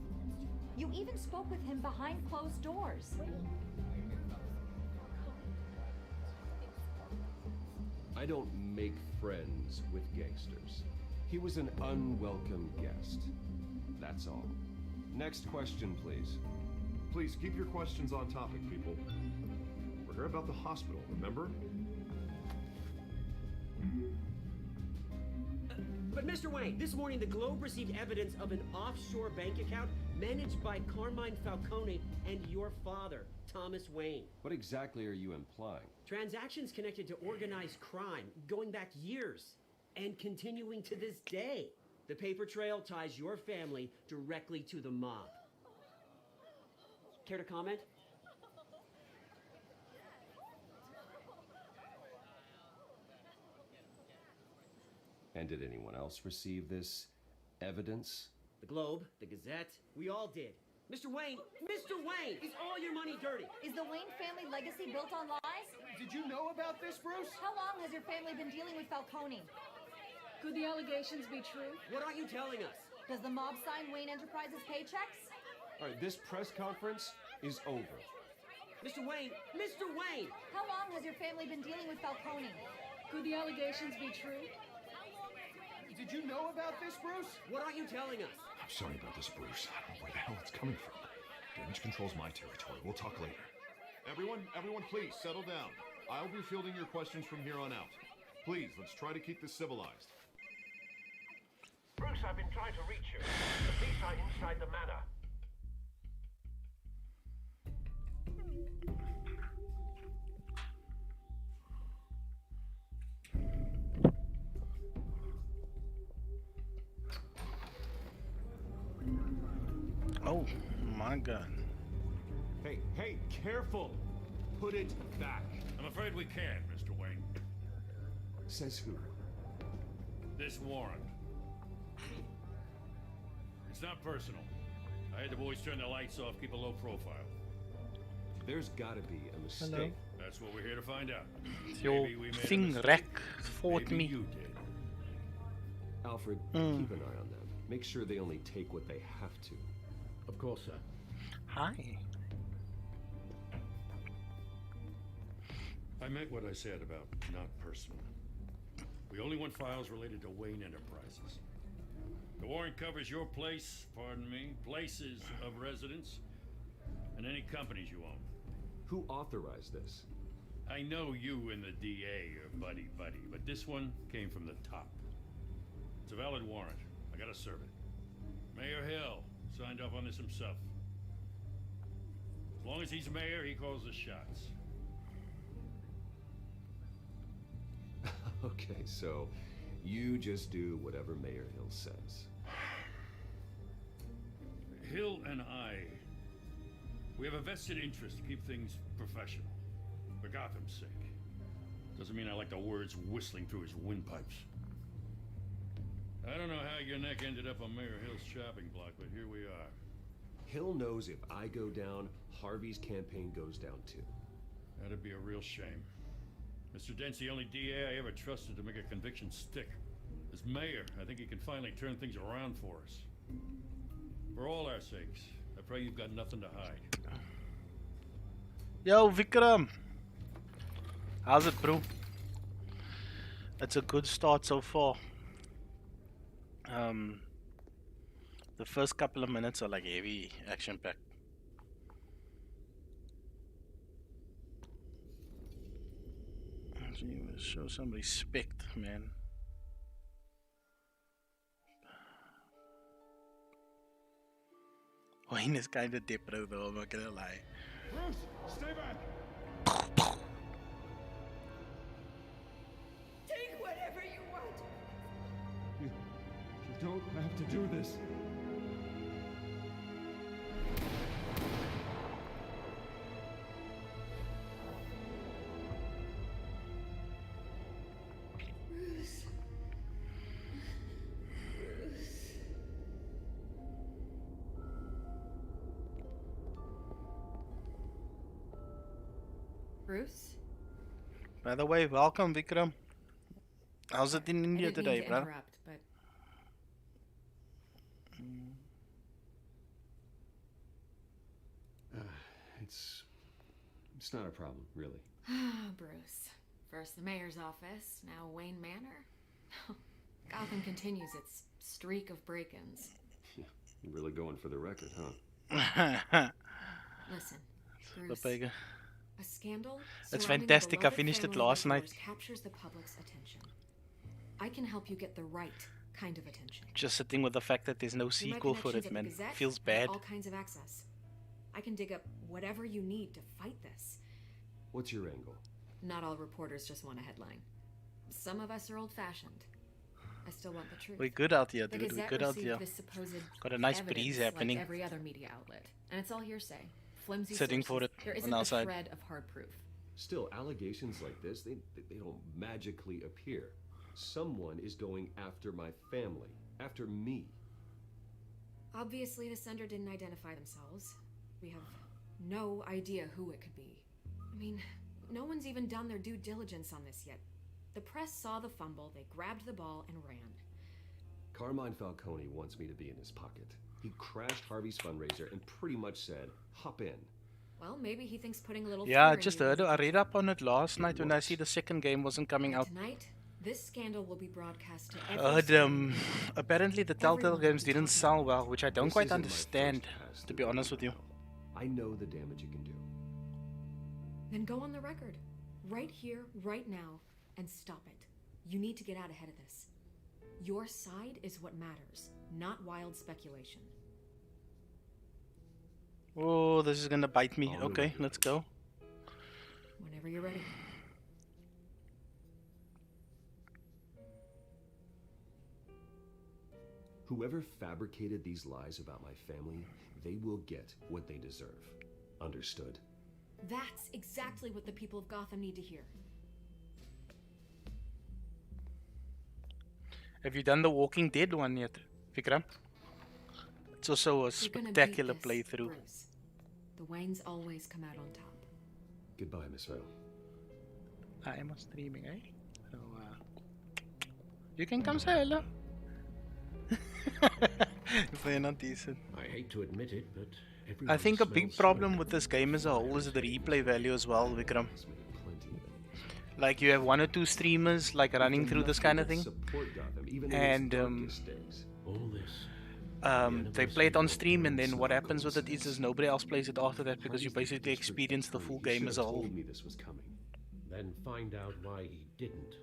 You even spoke with him behind closed doors. I don't make friends with gangsters. He was an unwelcome guest. That's all. Next question, please. Please keep your questions on topic, people. We're here about the hospital, remember? But Mr. Wayne, this morning the Globe received evidence of an offshore bank account managed by Carmine Falcone and your father, Thomas Wayne. What exactly are you implying? Transactions connected to organized crime going back years and continuing to this day. The paper trail ties your family directly to the mob. Care to comment? And did anyone else receive this evidence? The Globe, the Gazette, we all did. Mr. Wayne, is all your money dirty? Is the Wayne family legacy built on lies? Did you know about this, Bruce? How long has your family been dealing with Falcone? Could the allegations be true? What aren't you telling us? Does the mob sign Wayne Enterprises paychecks? All right, this press conference is over. Mr. Wayne! How long has your family been dealing with Falcone? Could the allegations be true? Did you know about this, Bruce? What aren't you telling us? I'm sorry about this, Bruce. I don't know where the hell it's coming from. Damage control's my territory. We'll talk later. Everyone, please, settle down. I'll be fielding your questions from here on out. Please, let's try to keep this civilized. Bruce, I've been trying to reach you. The police are inside the manor. Oh my god. Hey, careful! Put it back. I'm afraid we can't, Mr. Wayne. Says who? This warrant. It's not personal. I had the boys turn the lights off, keep a low profile. There's gotta be a mistake. Hello. That's what we're here to find out. Your Maybe we made a thing mistake. wreck fought Maybe me. you did. Alfred, keep an eye on them. Make sure they only take what they have to. Of course, sir. Hi. I meant what I said about not personal. We only want files related to Wayne Enterprises. The warrant covers your place, pardon me, places of residence, and any companies you own. Who authorized this? I know you and the DA are buddy-buddy, but this one came from the top. It's a valid warrant. I gotta serve it. Mayor Hill signed off on this himself. As long as he's mayor, he calls the shots. Okay, so you just do whatever Mayor Hill says. Hill and I, we have a vested interest to keep things professional, for Gotham's sake. Doesn't mean I like the words whistling through his windpipes. I don't know how your neck ended up on Mayor Hill's chopping block, but here we are. Hill knows if I go down, Harvey's campaign goes down too. That'd be a real shame. Mr. Dent's the only DA I ever trusted to make a conviction stick. As mayor, I think he can finally turn things around for us. For all our sakes, I pray you've got nothing to hide. Yo, Vikram. How's it, bro? It's a good start so far. The first couple of minutes are like heavy action packed. Show some respect, man. Wayne is kind of depro though, I'm not gonna lie. Bruce, stay back! Take whatever you want. You don't have to do this. Bruce. Bruce? By the way, welcome, Vikram. How's it in India I didn't mean today, to bro? interrupt, but It's not a problem, really. Bruce. First the mayor's office, now Wayne Manor. Gotham continues its streak of break-ins. Yeah, you're really going for the record, huh? Listen, Bruce. A scandal It's surrounding fantastic. the I finished it family of last night. yours captures the public's attention. I can help you get the right kind of attention. Just sitting with the fact that there's no Through my sequel for connections it, at man. the Gazette, Feels I have bad. all kinds of access. I can dig up whatever you need to fight this. What's your angle? Not all reporters just want a headline. Some of us are old-fashioned. I still want the truth. We're good out here, The dude. We're Gazette good out received here. this supposed Got a nice evidence breeze happening. like every other media outlet, and it's all hearsay. Flimsy Sitting for sources. it There on isn't our a side. shred of hard proof. Still, allegations like this, they don't magically appear. Someone is going after my family, after me. Obviously, the sender didn't identify themselves. We have no idea who it could be. I mean, no one's even done their due diligence on this yet. The press saw the fumble, they grabbed the ball and ran. Carmine Falcone wants me to be in his pocket. He crashed Harvey's fundraiser and pretty much said, hop in. Well, maybe he thinks putting a little Yeah, I fear in just you heard. is- I read up on it last night when I see the second game wasn't coming out. Tonight, this scandal will be broadcast to every Heard, city. apparently the Telltale games didn't sell well, which I don't This quite isn't my understand, first pass to be honest with you. I know the damage it can do. Then go on the record. Right here, right now, and stop it. You need to get out ahead of this. Your side is what matters, not wild speculation. Oh, this is gonna bite me. Okay, let's go. Whenever you're ready. Whoever fabricated these lies about my family, they will get what they deserve. Understood? That's exactly what the people of Gotham need to hear. Have you done the Walking Dead one yet, Vikram? It's also a You're gonna beat spectacular this, playthrough. Bruce. The Waynes always come out on top. Goodbye, Miss Vale. I am streaming, eh? So, you can come say hello. If they're not decent. I hate to admit it, but I think a everyone big smells problem smoke. with this game as a whole is the replay value as well, Vikram. Like you have one or two streamers like running through this kind of thing, and All this. they play it on stream, and then what happens with it is nobody else plays it after that because you basically experience the full game as a whole. Me this was coming. Then find out why he didn't.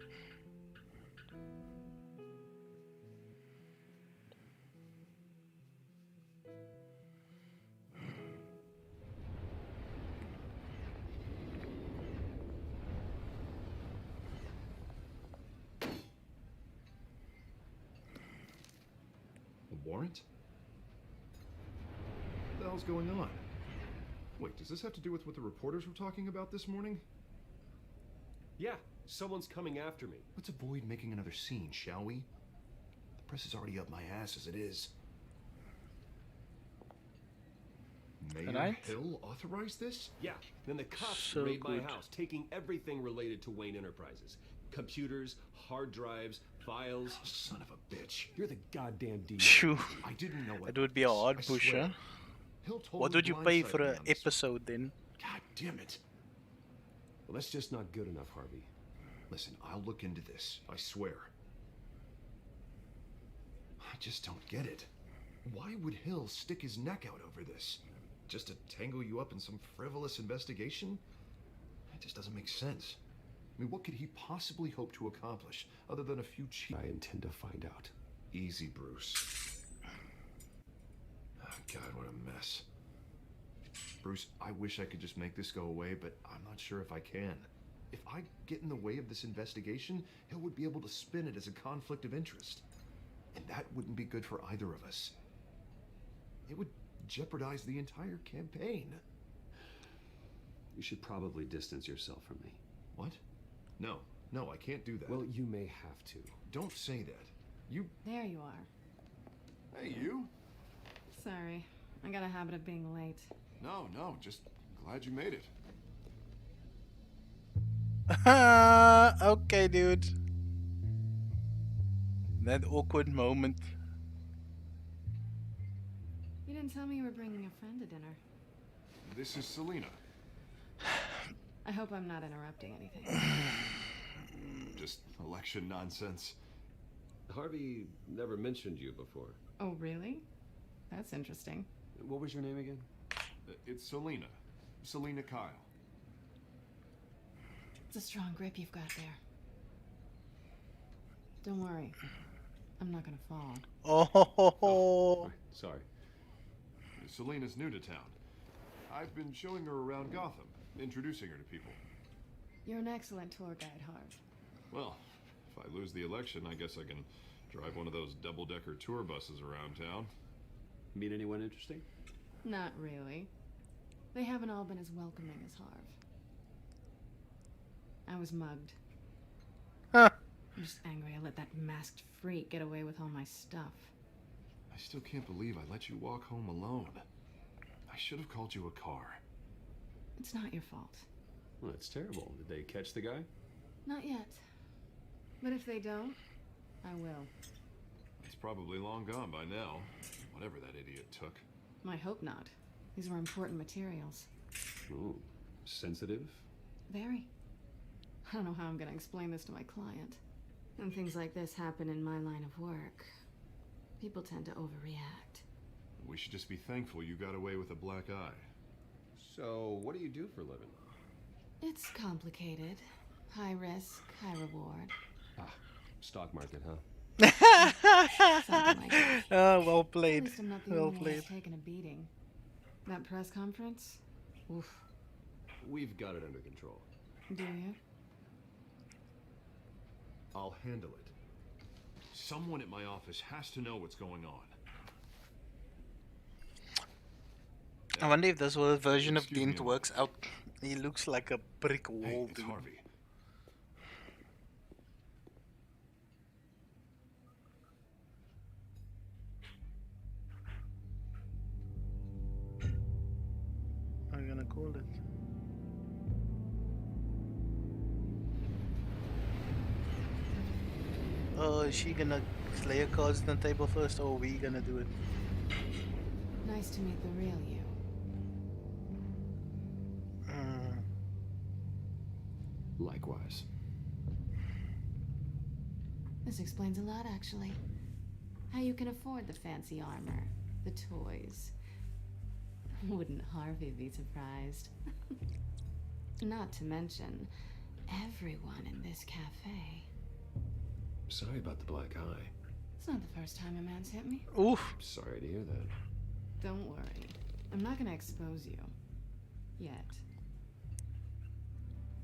A warrant? What the hell's going on? Wait, does this have to do with what the reporters were talking about this morning? Yeah, someone's coming after me. Let's avoid making another scene, shall we? The press is already up my ass as it is. Mayor Right? Hill authorized this? Yeah, then the cops So raid my good. house, taking everything related to Wayne Enterprises. Computers, hard drives, files. Oh, son of a bitch. You're the goddamn demon. Phew. I didn't know what It would be a hard I push, swear. huh? Hill told What me would you pay for blindsided an me on this. episode then? God damn it. Well, that's just not good enough, Harvey. Listen, I'll look into this. I swear. I just don't get it. Why would Hill stick his neck out over this? Just to tangle you up in some frivolous investigation? It just doesn't make sense. I mean, what could he possibly hope to accomplish other than a few cheap... I intend to find out. Easy, Bruce. Oh, God, what a mess. Bruce, I wish I could just make this go away, but I'm not sure if I can. If I get in the way of this investigation, Hill would be able to spin it as a conflict of interest. And that wouldn't be good for either of us. It would jeopardize the entire campaign. You should probably distance yourself from me. What? No, I can't do that. Well, you may have to. Don't say that. You... There you are. Hey, you? Sorry, I got a habit of being late. No, just glad you made it. Okay, dude. That awkward moment. You didn't tell me you were bringing a friend to dinner. This is Selena. I hope I'm not interrupting anything. Just election nonsense. Harvey never mentioned you before. Oh, really? That's interesting. What was your name again? It's Selena. Selena Kyle. It's a strong grip you've got there. Don't worry. I'm not gonna fall. Oh, sorry. Selena's new to town. I've been showing her around Gotham, introducing her to people. You're an excellent tour guide, Harv. Well, if I lose the election, I guess I can drive one of those double-decker tour buses around town. Meet anyone interesting? Not really. They haven't all been as welcoming as Harv. I was mugged. Huh. I'm just angry I let that masked freak get away with all my stuff. I still can't believe I let you walk home alone. I should have called you a car. It's not your fault. Well, that's terrible. Did they catch the guy? Not yet. But if they don't, I will. It's probably long gone by now. Whatever that idiot took. I hope not. These were important materials. Ooh, sensitive? Very. I don't know how I'm gonna explain this to my client. When things like this happen in my line of work, people tend to overreact. We should just be thankful you got away with a black eye. So, what do you do for a living? It's complicated. High risk, high reward. Ah, stock market, huh? Something like that. Well played. At least I'm not the Well only one played. who's taken a beating. That press conference? Oof. We've got it under control. Do you? I'll handle it. Someone at my office has to know what's going on. I wonder if this whole version of Excuse me Dent a works out. He looks like a brick Hey, wall, it's dude. Harvey. I'm gonna call it. Oh, is she gonna lay her cards on the table first, or are we gonna do it? Nice to meet the real you. Likewise. This explains a lot, actually. How you can afford the fancy armor, the toys. Wouldn't Harvey be surprised? Not to mention, everyone in this cafe. Sorry about the black eye. It's not the first time a man's hit me. Oof. Sorry to hear that. Don't worry. I'm not gonna expose you. Yet.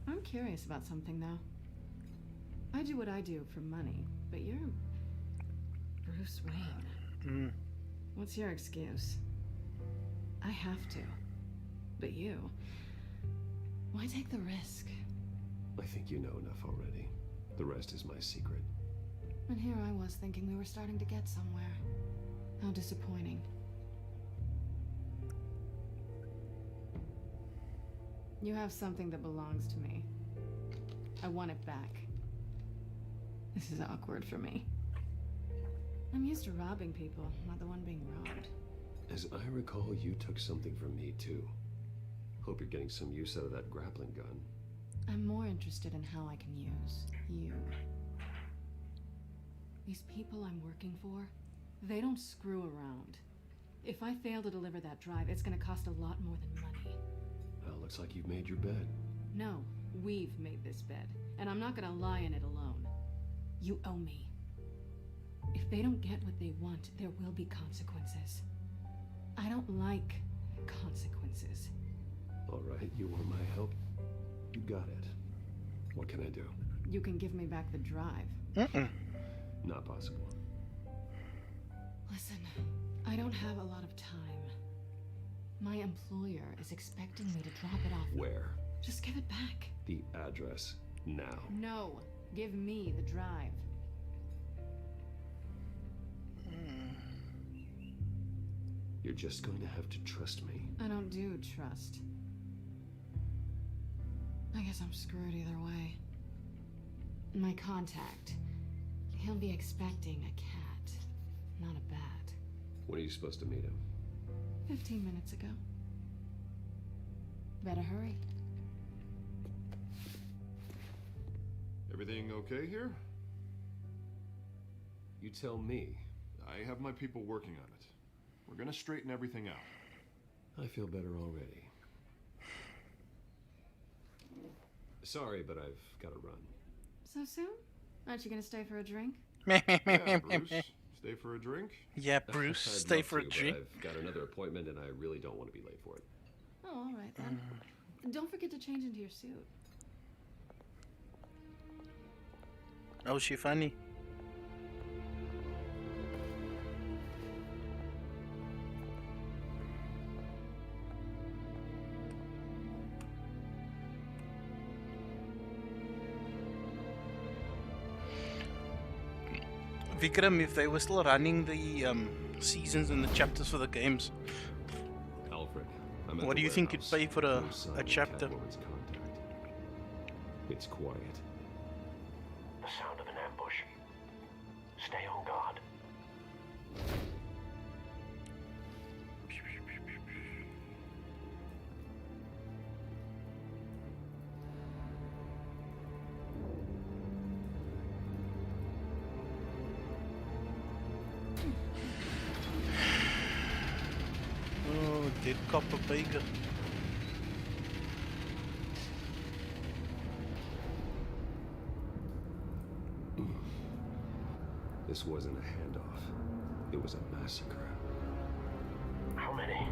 I'm curious about something, though. I do what I do for money, but you're Bruce Wayne. What's your excuse? I have to. But you, why take the risk? I think you know enough already. The rest is my secret. And here I was thinking we were starting to get somewhere. How disappointing. You have something that belongs to me. I want it back. This is awkward for me. I'm used to robbing people, not the one being robbed. As I recall, you took something from me, too. Hope you're getting some use out of that grappling gun. I'm more interested in how I can use you. These people I'm working for, they don't screw around. If I fail to deliver that drive, it's gonna cost a lot more than money. Well, looks like you've made your bed. No, we've made this bed, and I'm not gonna lie in it alone. You owe me. If they don't get what they want, there will be consequences. I don't like consequences. All right, you want my help? You got it. What can I do? You can give me back the drive. Not possible. Listen, I don't have a lot of time. My employer is expecting me to drop it off. Where? Just give it back. The address. Now. No, give me the drive. You're just going to have to trust me. I don't do trust. I guess I'm screwed either way. My contact, he'll be expecting a cat, not a bat. When are you supposed to meet him? 15 minutes ago. Better hurry. Everything okay here? You tell me. I have my people working on it. We're gonna straighten everything out. I feel better already. Sorry, but I've got to run. So soon? Aren't you gonna stay for a drink? Yeah, Bruce. Stay for a drink? Yeah, Bruce, I'd stay love for a to, drink. But I've got another appointment and I really don't want to be late for it. Oh, all right then. Don't forget to change into your suit. Oh, she funny. Vikram, if they were still running the seasons and the chapters for the games, Alfred, what do you think you'd pay for a chapter? It's quiet. The sound of an ambush. Stay on guard. Oh, dead copper bigger. This wasn't a handoff. It was a massacre. How many?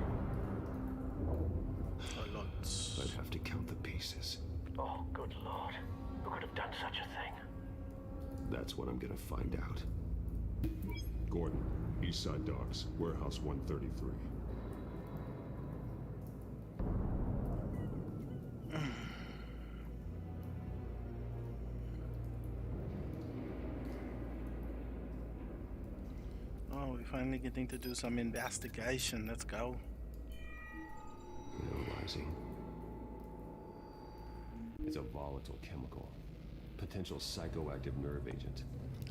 A lot. I'd have to count the pieces. Oh, good lord. Who could have done such a thing? That's what I'm gonna find out. Gordon, Eastside Docks, Warehouse 133. Oh, we're finally getting to do some investigation. Let's go. Analyzing. It's a volatile chemical. Potential psychoactive nerve agent.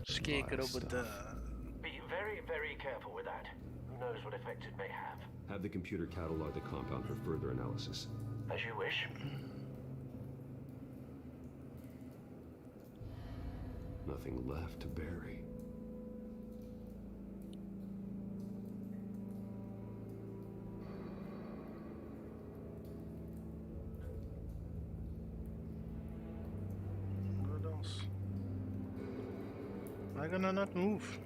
Scarecrow with the... Be very, very careful with that. Who knows what effect it may have. Have the computer catalog the compound for further analysis. As you wish. Nothing left to bury. What else? Am I gonna not move?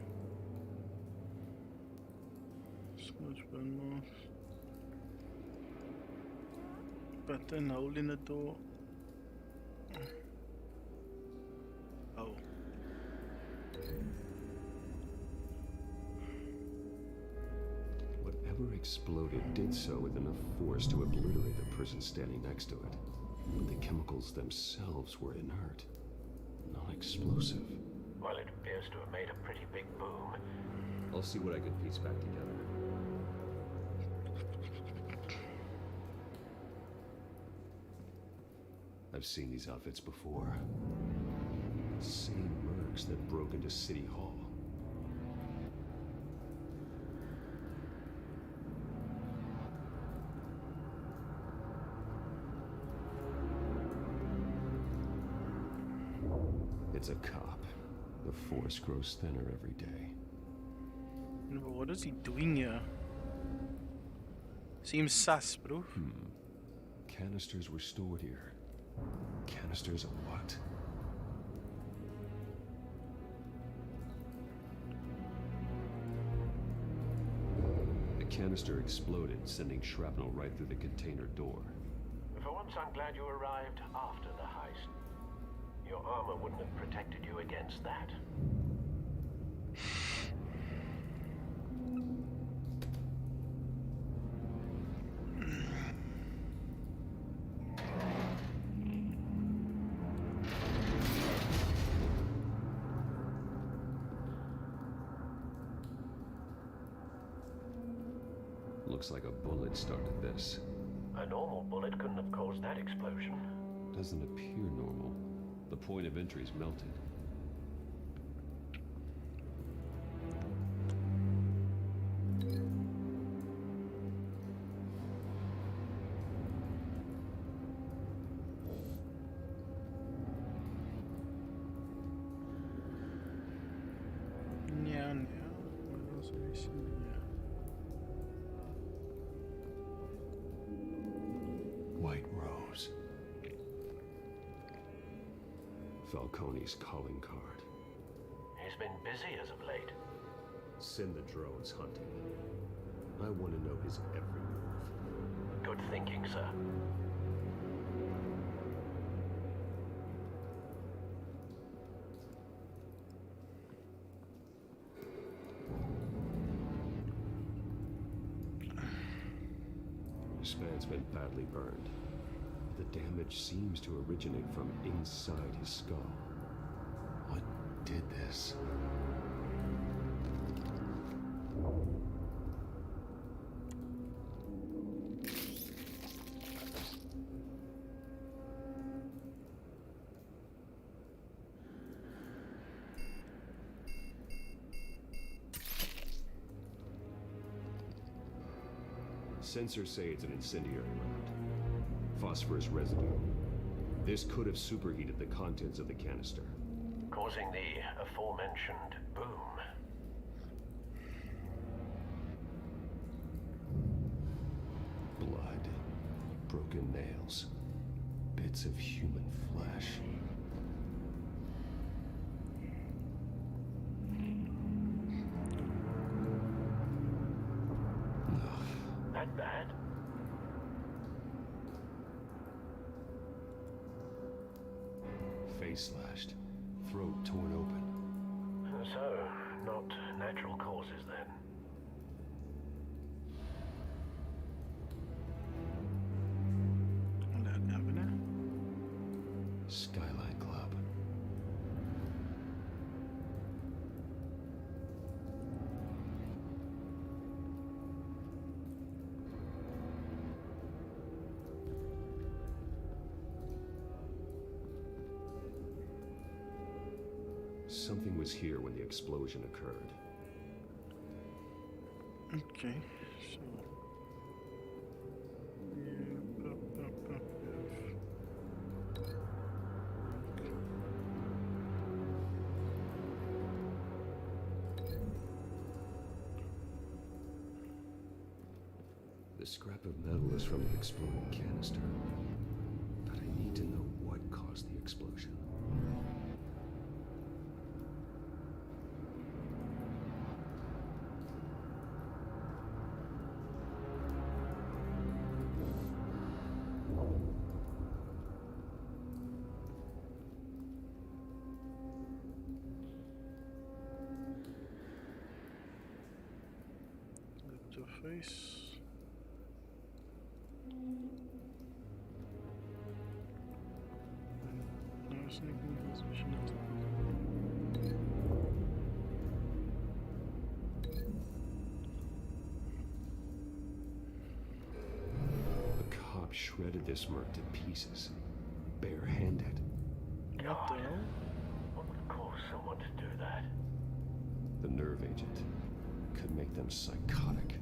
Smudge burn moss. Button hole in the door. Oh. Whatever exploded did so with enough force to obliterate the person standing next to it. But the chemicals themselves were inert, non-explosive. Well, it appears to have made a pretty big boom. I'll see what I can piece back together. I've seen these outfits before. Same mercs that broke into City Hall. It's a cop. The force grows thinner every day. No, but what is he doing here? Seems sus, bro. Canisters were stored here. Canisters of what? The canister exploded, sending shrapnel right through the container door. For once, I'm glad you arrived after the heist. Your armor wouldn't have protected you against that. Looks like a bullet started this. A normal bullet couldn't have caused that explosion. Doesn't appear normal. The point of entry's melted. Falcone's calling card. He's been busy as of late. Send the drones hunting. I want to know his every move. Good thinking, sir. This man's been badly burned. The damage seems to originate from inside his skull. What did this? Sensors say it's an incendiary round. Phosphorus residue. This could have superheated the contents of the canister, Causing the aforementioned boom. blood, broken nails, bits of human flesh. That bad? Face slashed, throat torn open. So, not natural causes then. Skyline Club. Something was here when the explosion occurred. Okay, so The scrap of metal is from the exploding canister. But I need to know what caused the explosion. face. A cop shredded this merc to pieces, barehanded. God, what would cause someone to do that? The nerve agent could make them psychotic.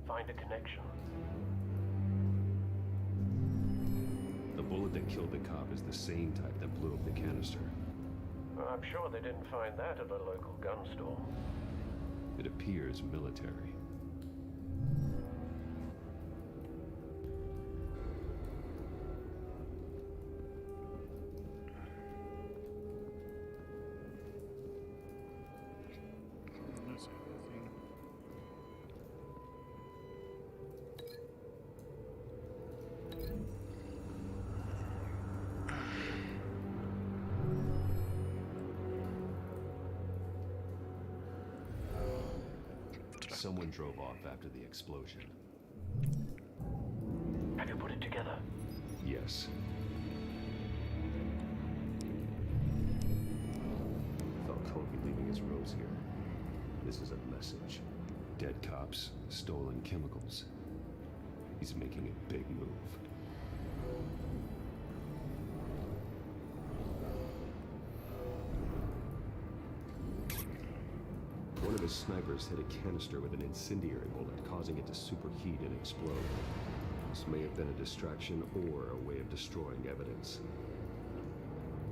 Find a connection. The bullet that killed the cop is the same type that blew up the canister. Well, I'm sure they didn't find that at a local gun store. It appears military. Someone drove off after the explosion. Have you put it together? Yes. Falcone leaving his rose here. This is a message. Dead cops, stolen chemicals. He's making a big move. One of his his snipers hit a canister with an incendiary bullet, causing it to superheat and explode. This may have been a distraction or a way of destroying evidence.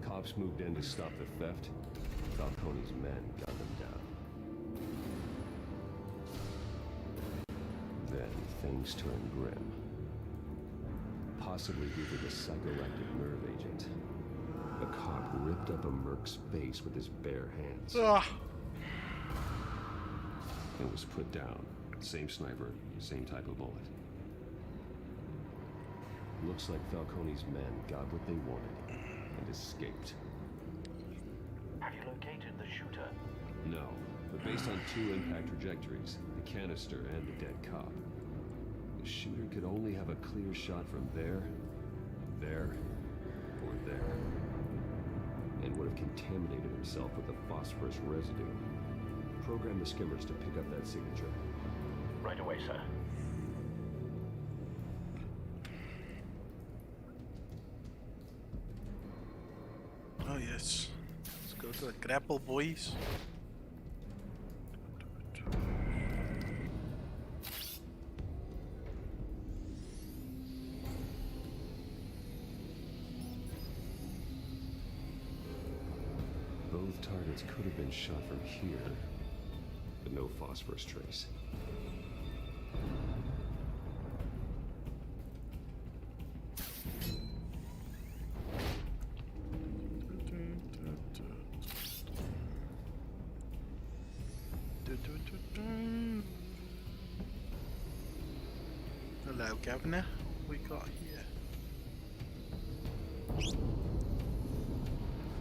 Cops moved in to stop the theft. Falcone's men got them down. Then things turned grim. Possibly due to the psychoactive nerve agent. A cop ripped up a merc's face with his bare hands. And was put down. Same sniper, same type of bullet. Looks like Falcone's men got what they wanted and escaped. Have you located the shooter? No, but based on 2 impact trajectories, the canister and the dead cop, the shooter could only have a clear shot from there, or there, and would have contaminated himself with the phosphorus residue. Program the skimmers to pick up that signature. Right away, sir. Oh yes. Let's go to the grapple, boys. Both targets could have been shot from here, but no phosphorus trace. Hello, Governor. What we got here?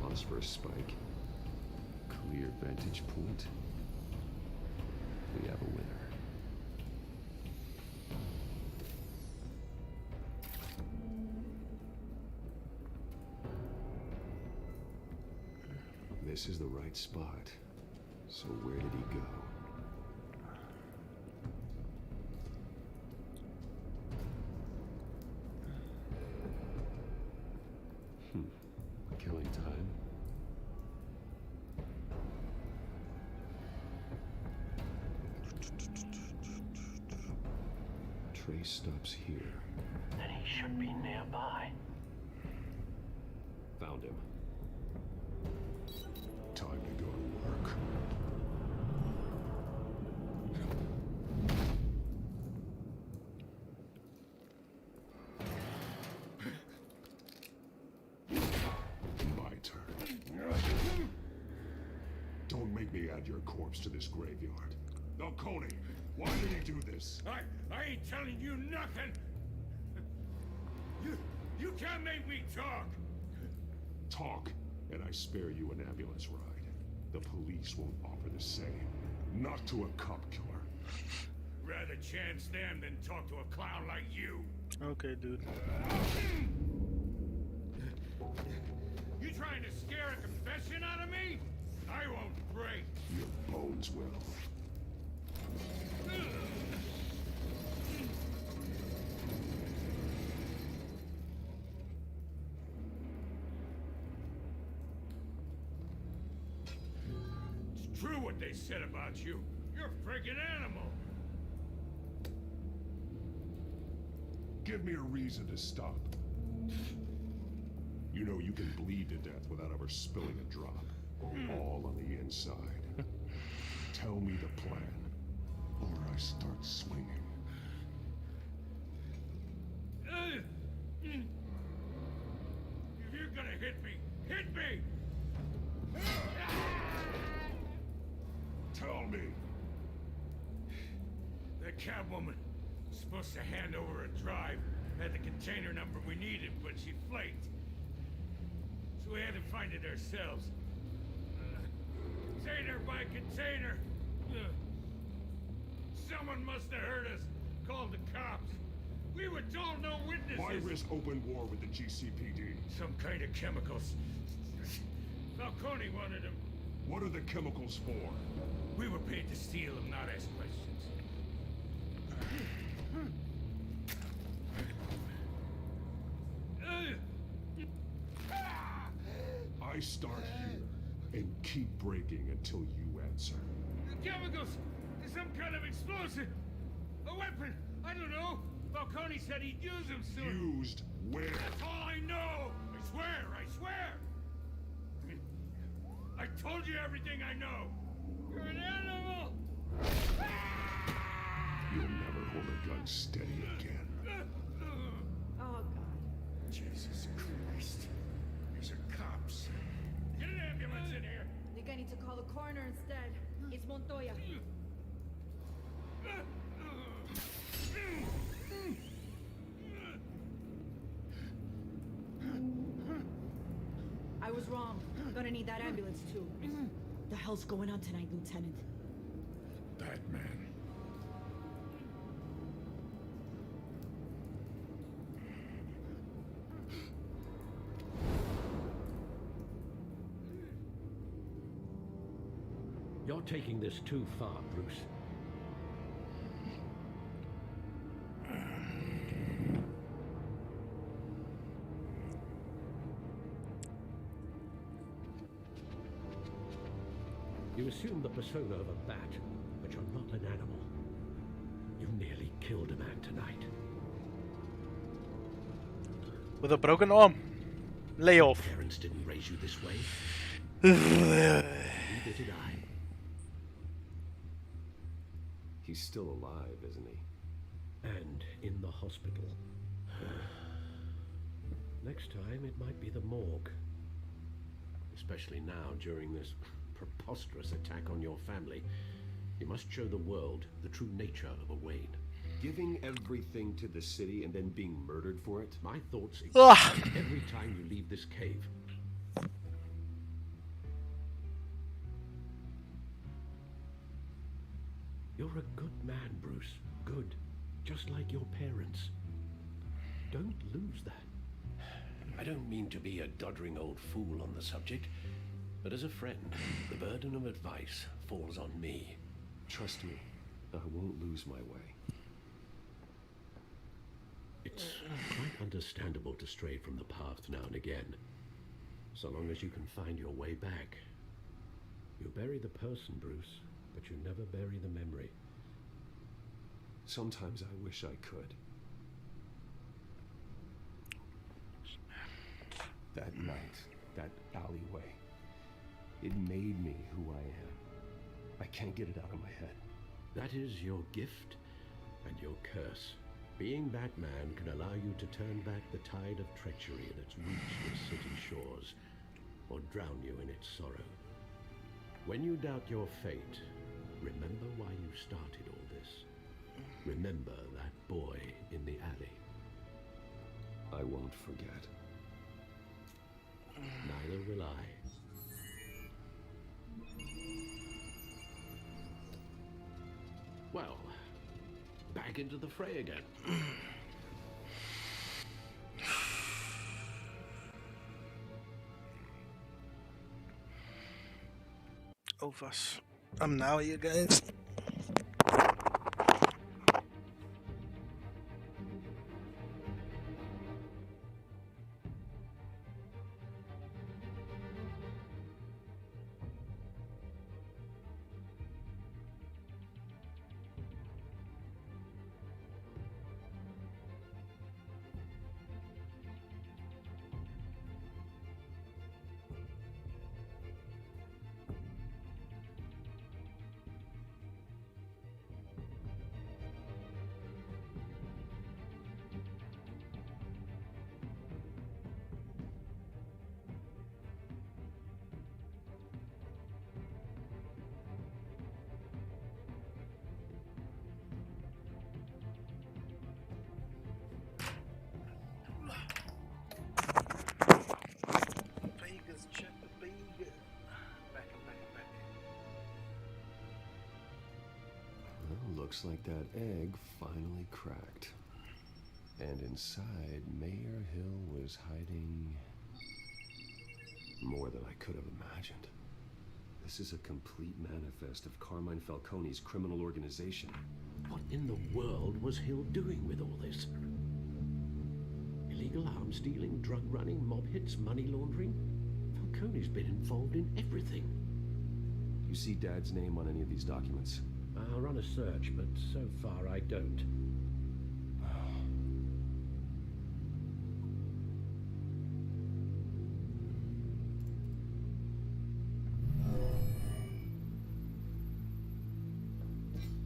Phosphorus spike. Clear vantage point. We have a winner. This is the right spot. So where did he go? Killing time. Trace stops here. Then he should be nearby. Found him. Time to go to work. My turn. Don't make me add your corpse to this graveyard. Falcone, why did he do this? I ain't telling you nothing. You can't make me talk. Talk, and I spare you an ambulance ride. The police won't offer the same. Not to a cop killer. Rather chance them than talk to a clown like you. Okay, dude. You trying to scare a confession out of me? I won't break. Your bones will. It's true what they said about you. You're a freaking animal. Give me a reason to stop. You know you can bleed to death without ever spilling a drop. All on the inside. Tell me the plan, or I start swinging. If you're gonna hit me, hit me! Tell me. The Catwoman was supposed to hand over a drive, had the container number we needed, but she flaked. So we had to find it ourselves. Container by container. Someone must have heard us. Called the cops. We were told no witnesses. Why risk open war with the GCPD? Some kind of chemicals. Falcone wanted them. What are the chemicals for? We were paid to steal them, not ask questions. I start here and keep breaking until you answer. chemicals. There's some kind of explosive. A weapon. I don't know. Falcone said he'd use them soon. Used where? That's all I know. I swear. I swear. I told you everything I know. You're an animal. You'll never hold a gun steady again. Oh, God. Jesus Christ. These are cops. Get an ambulance in here. I think I need to call the coroner instead. It's Montoya. I was wrong. I'm gonna need that ambulance too. The hell's going on tonight, Lieutenant? Batman. You're taking this too far, Bruce. You assume the persona of a bat, but you're not an animal. You nearly killed a man tonight. With a broken arm. Lay off. Parents didn't raise you this way. Neither did I. He's still alive, isn't he? And in the hospital. Next time, it might be the morgue. Especially now, during this preposterous attack on your family. You must show the world the true nature of a Wayne. Giving everything to the city and then being murdered for it? My thoughts Ugh. every time you leave this cave. You're a good man, Bruce. Good. Just like your parents. Don't lose that. I don't mean to be a doddering old fool on the subject, but as a friend, the burden of advice falls on me. Trust me, I won't lose my way. It's quite understandable to stray from the path now and again, so long as you can find your way back. You bury the person, Bruce, but you never bury the memory. Sometimes I wish I could. That night, that alleyway, it made me who I am. I can't get it out of my head. That is your gift and your curse. Being Batman can allow you to turn back the tide of treachery that's reached the city shores, or drown you in its sorrow. When you doubt your fate, remember why you started all this. Remember that boy in the alley. I won't forget. Neither will I. Well, back into the fray again. Oh, vast. I'm now here, guys. Vegas, check the Vegas. Back. Well, looks like that egg finally cracked. And inside, Mayor Hill was hiding more than I could have imagined. This is a complete manifest of Carmine Falcone's criminal organization. What in the world was Hill doing with all this? Illegal arms dealing, drug running, mob hits, money laundering? Falcone's been involved in everything. You see Dad's name on any of these documents? I'll run a search, but so far I don't.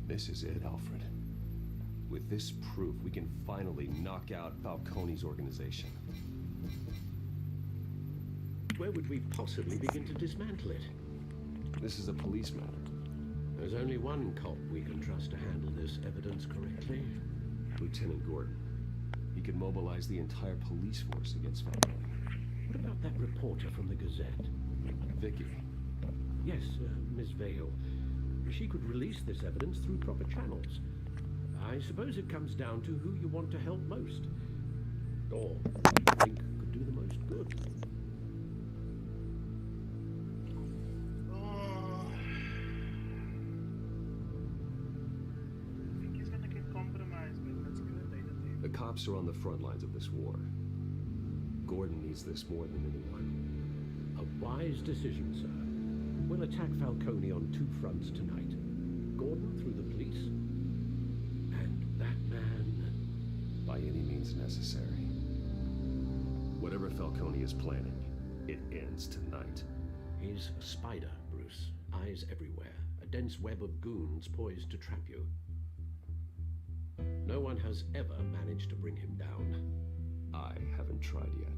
This is it, Alfred. With this proof, we can finally knock out Falcone's organization. Where would we possibly begin to dismantle it? This is a police matter. There's only one cop we can trust to handle this evidence correctly. Lieutenant Gordon. He could mobilize the entire police force against Falcone. What about that reporter from the Gazette? Vicky. Yes, Miss Vale. She could release this evidence through proper channels. I suppose it comes down to who you want to help most. Or who you think could do the most good. The cops are on the front lines of this war. Gordon needs this more than anyone. A wise decision, sir. We'll attack Falcone on two fronts tonight. Gordon through the police, and that man... by any means necessary. Whatever Falcone is planning, it ends tonight. He's a spider, Bruce. Eyes everywhere. A dense web of goons poised to trap you. No one has ever managed to bring him down. I haven't tried yet.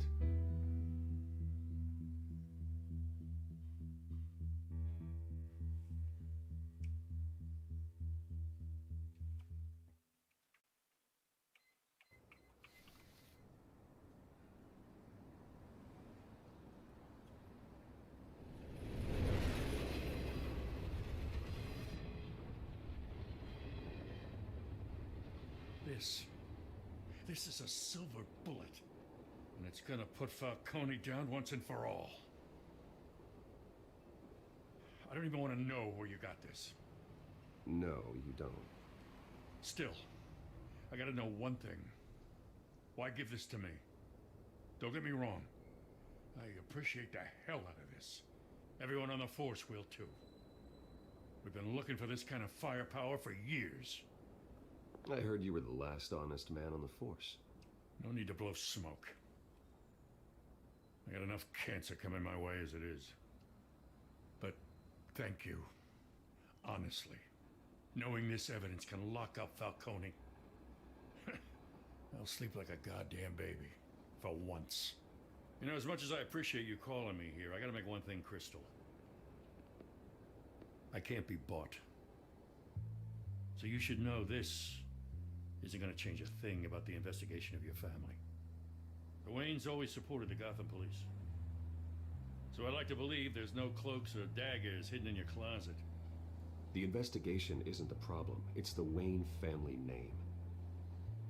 This is a silver bullet. And it's gonna put Falcone down once and for all. I don't even want to know where you got this. No, you don't. Still, I gotta know one thing. Why give this to me? Don't get me wrong. I appreciate the hell out of this. Everyone on the force will too. We've been looking for this kind of firepower for years. I heard you were the last honest man on the force. No need to blow smoke. I got enough cancer coming my way as it is. But thank you. Honestly. Knowing this evidence can lock up Falcone. I'll sleep like a goddamn baby. For once. You know, as much as I appreciate you calling me here, I gotta make one thing crystal. I can't be bought. So you should know this isn't gonna change a thing about the investigation of your family. The Waynes always supported the Gotham police. So I like to believe there's no cloaks or daggers hidden in your closet. The investigation isn't the problem. It's the Wayne family name.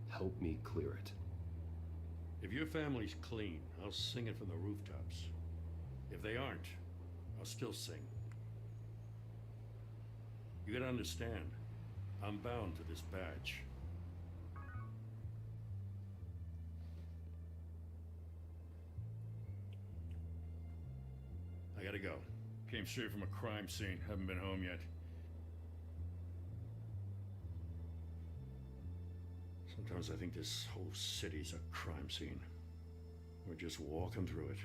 Help me clear it. If your family's clean, I'll sing it from the rooftops. If they aren't, I'll still sing. You gotta understand, I'm bound to this badge. I gotta go. Came straight from a crime scene. Haven't been home yet. Sometimes I think this whole city's a crime scene. We're just walking through it.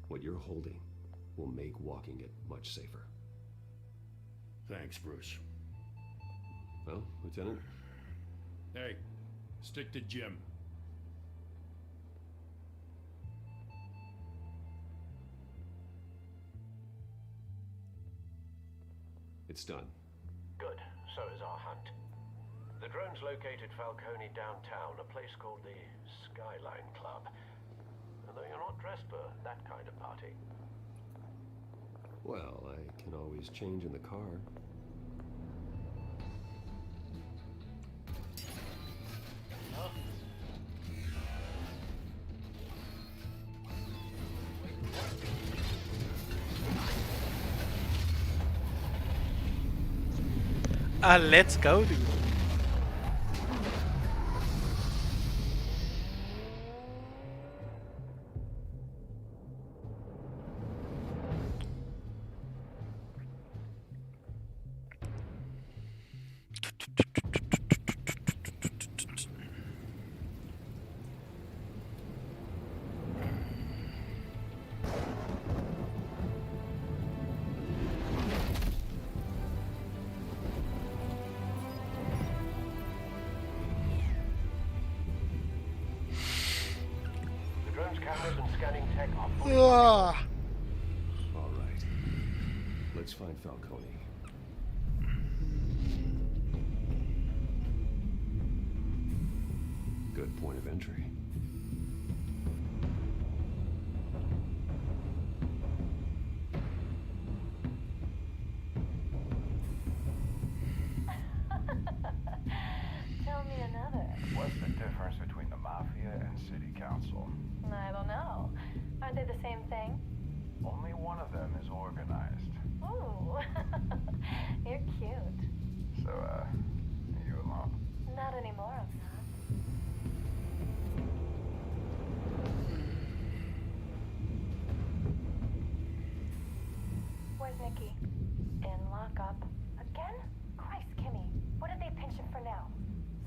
What you're holding will make walking it much safer. Thanks, Bruce. Well, Lieutenant? Hey, stick to Jim. It's done. Good. So is our hunt. The drones located Falcone downtown, a place called the Skyline Club. Although you're not dressed for that kind of party. Well, I can always change in the car. Let's go, dude. tech are fully All right. Let's find Falcone. Good point of entry. Tell me another. What's the difference between the Mafia and City Council? I don't know. Aren't they the same thing? Only one of them is organized. Ooh. You're cute. So, you alone? Not anymore, I'm not. Where's Nikki? In lockup. Again? Christ, Kimmy. What did they pinch him for now?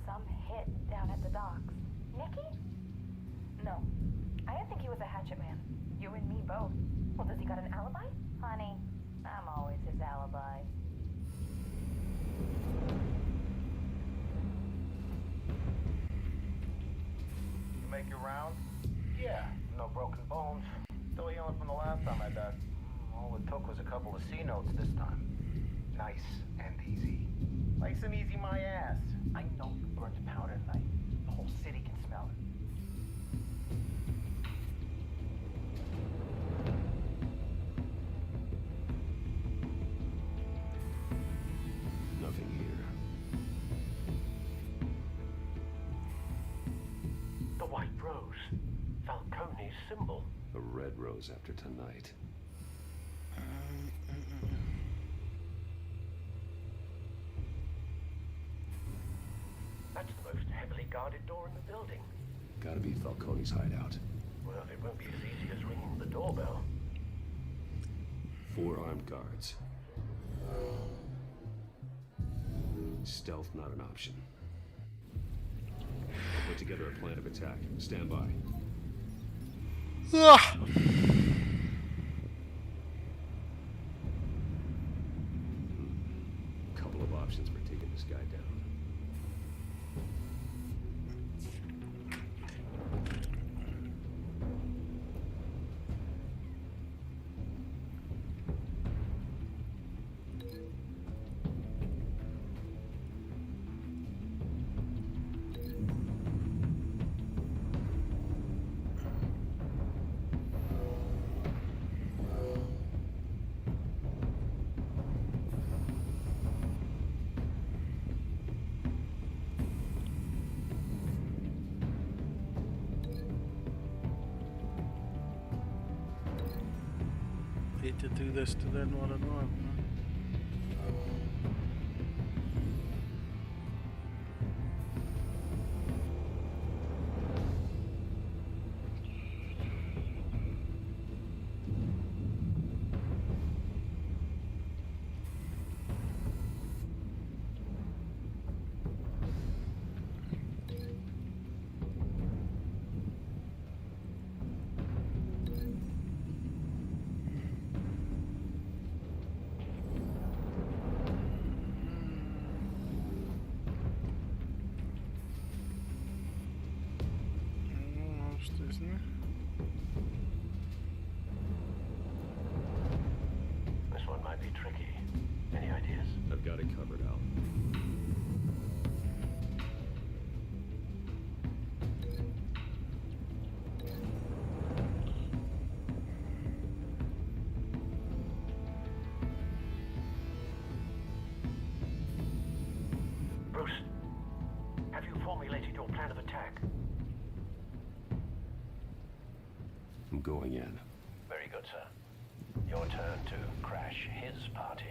Some hit down at the docks. Nikki? No. I didn't think he was a hatchet man. You and me both. Well, does he got an alibi? Honey, I'm always his alibi. You make your round? Yeah, no broken bones. Still healing from the last time I died. All it took was a couple of C notes this time. Nice and easy. Nice and easy, my ass. I know you burned powder tonight. The whole city can smell it. Nothing here. The white rose. Falcone's symbol. A red rose after tonight. That's the most heavily guarded door in the building. Gotta be Falcone's hideout. Well, it won't be as easy as ringing the doorbell. 4 armed guards. Stealth not an option. I'll put together a plan of attack. Stand by. Couple of options for taking this guy down. Hate to do this to them one on one. This one might be tricky. Any ideas? I've got it covered, Al. Bruce, have you formulated your plan of attack? I'm going in. Very good, sir. Your turn to crash his party.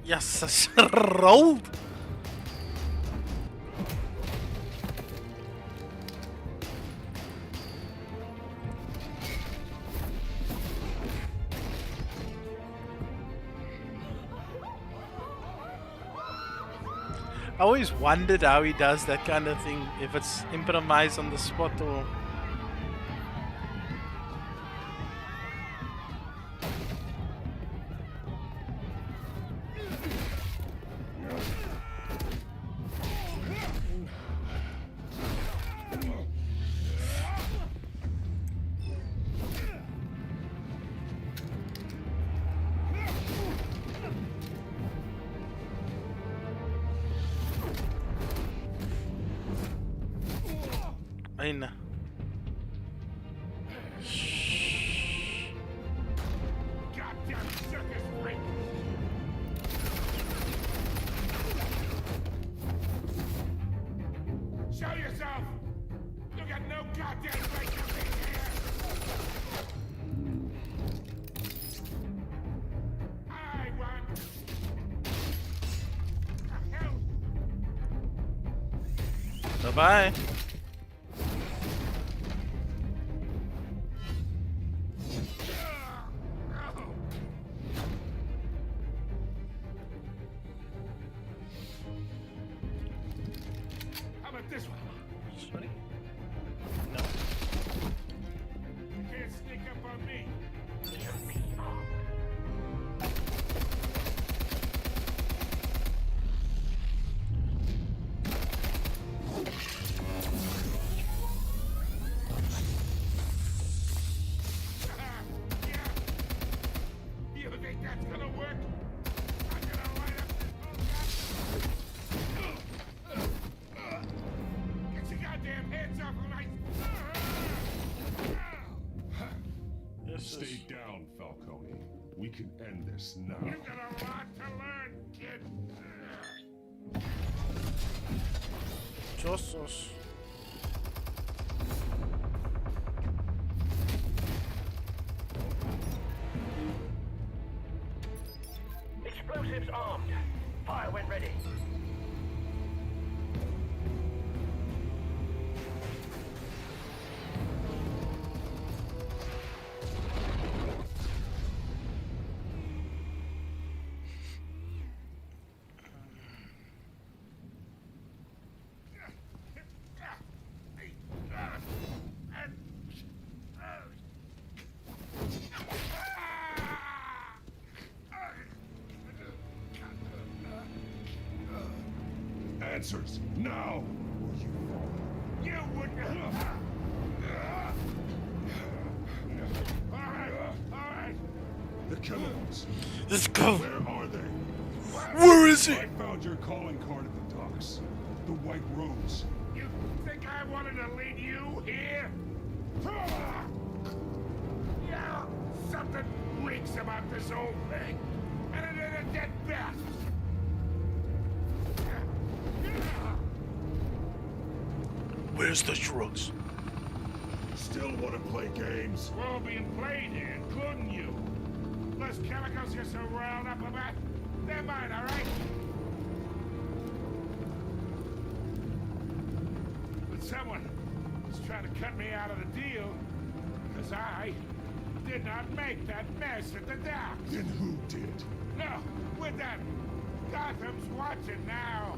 Yes, rolled. I always wondered how he does that kind of thing, if it's improvised on the spot or... Ayun na. Goddamn circus freak! Show yourself! You got no goddamn right to be here! I want... Hell! Bye-bye. How about this one? Sorry? No. You can't sneak up on me. You think that's gonna work? I'm gonna light up this whole Get your goddamn hands off of my... Stay down, Falcone. We can end this now. You got a lot to learn, kid. Chosos. Explosives armed. Fire when ready. Answers, now! You wouldn't... Alright. The chemicals. Let's go. Where are they? Where is he? I found your calling card at the docks. The White Rose. You think I wanted to lead you here? Yeah, something reeks about this whole thing. And it is a dead bat. Where's the drugs? Still want to play games? We're all being played here, including you. Those chemicals you're so riled up about, they're mine, all right? But someone is trying to cut me out of the deal because I did not make that mess at the docks. Then who did? No, we're done. Gotham's watching now.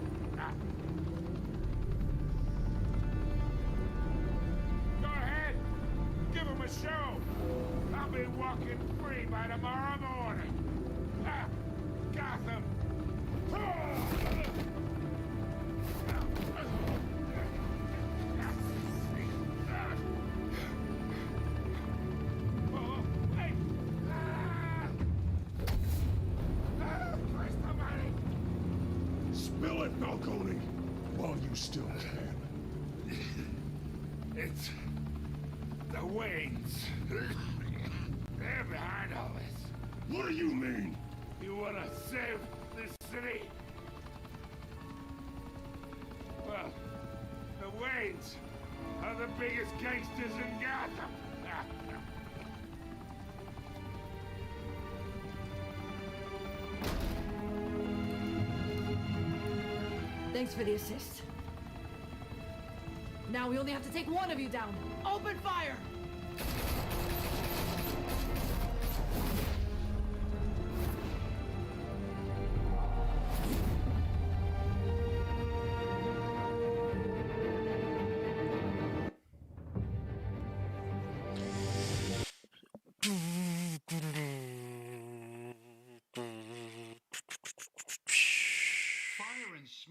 Go ahead. Give him a show. I'll be walking free by tomorrow morning. Gotham. Spill it, Falcone, while you still can. It's the Waynes. They're behind all this. What do you mean? You want to save this city? Well, the Waynes are the biggest gangsters in Gotham. Thanks for the assist. Now we only have to take one of you down. Open fire!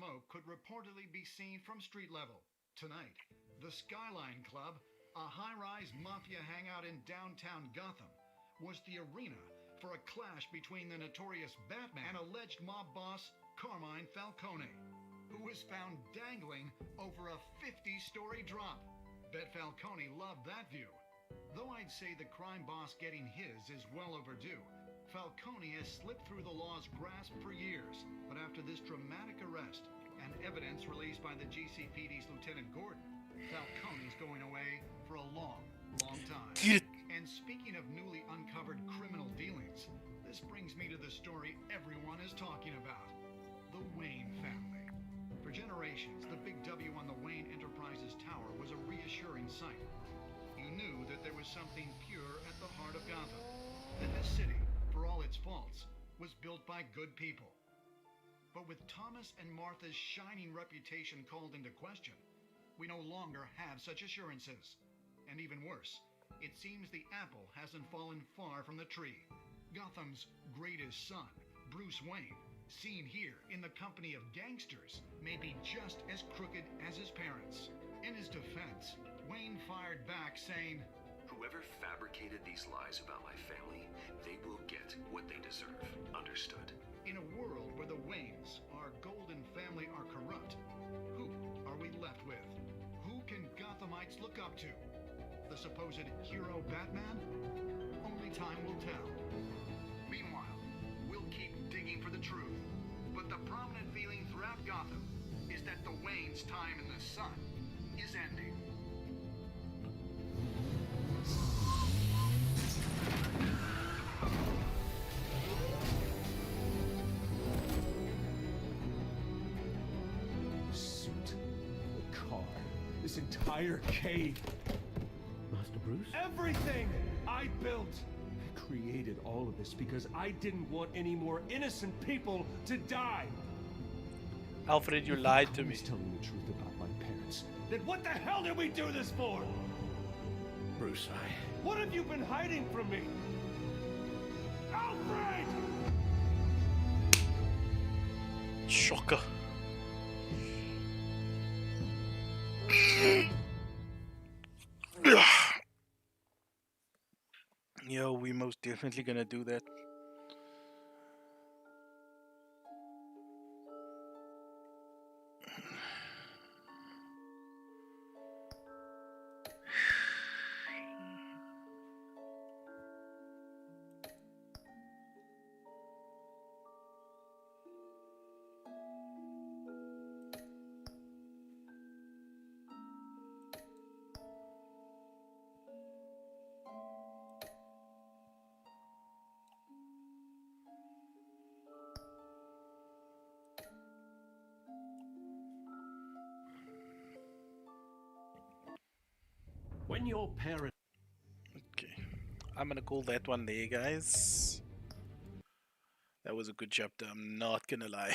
smoke could reportedly be seen from street level. Tonight, the Skyline Club, a high-rise mafia hangout in downtown Gotham, was the arena for a clash between the notorious Batman and alleged mob boss Carmine Falcone, who was found dangling over a 50-story drop. Bet Falcone loved that view. Though I'd say the crime boss getting his is well overdue, Falcone has slipped through the law's grasp for years. But after this dramatic arrest and evidence released by the GCPD's Lieutenant Gordon, Falcone's going away for a long, long time. And speaking of newly uncovered criminal dealings, this brings me to the story everyone is talking about. The Wayne family. For generations, the big W on the Wayne Enterprises Tower was a reassuring sight. You knew that there was something pure at the heart of Gotham. That this city, for all its faults, was built by good people. But with Thomas and Martha's shining reputation called into question, we no longer have such assurances. And even worse, it seems the apple hasn't fallen far from the tree. Gotham's greatest son, Bruce Wayne, seen here in the company of gangsters, may be just as crooked as his parents. In his defense, Wayne fired back saying, "Whoever fabricated these lies about my family, they will get what they deserve. Understood?" In a world where the Waynes, our golden family, are corrupt, who are we left with? Who can Gothamites look up to? The supposed hero Batman? Only time will tell. Meanwhile, we'll keep digging for the truth. But the prominent feeling throughout Gotham is that the Waynes' time in the sun is ending. The suit, the car, this entire cave. Master Bruce? Everything I built! I created all of this because I didn't want any more innocent people to die. Alfred, you lied to me. Telling the truth about my parents. Then what the hell did we do this for? Bruce, What have you been hiding from me? Alfred! Shocker. Yo, we most definitely gonna do that. When your parents... Okay, I'm gonna call that one there, guys. That was a good chapter, I'm not gonna lie.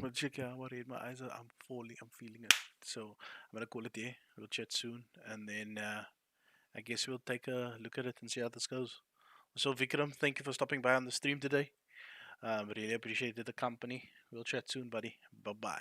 But check out what my eyes are, I'm feeling it. So I'm gonna call it there. We'll chat soon, and then I guess we'll take a look at it and see how this goes. So Vikram, thank you for stopping by on the stream today. Really appreciated the company. We'll chat soon, buddy. Bye bye.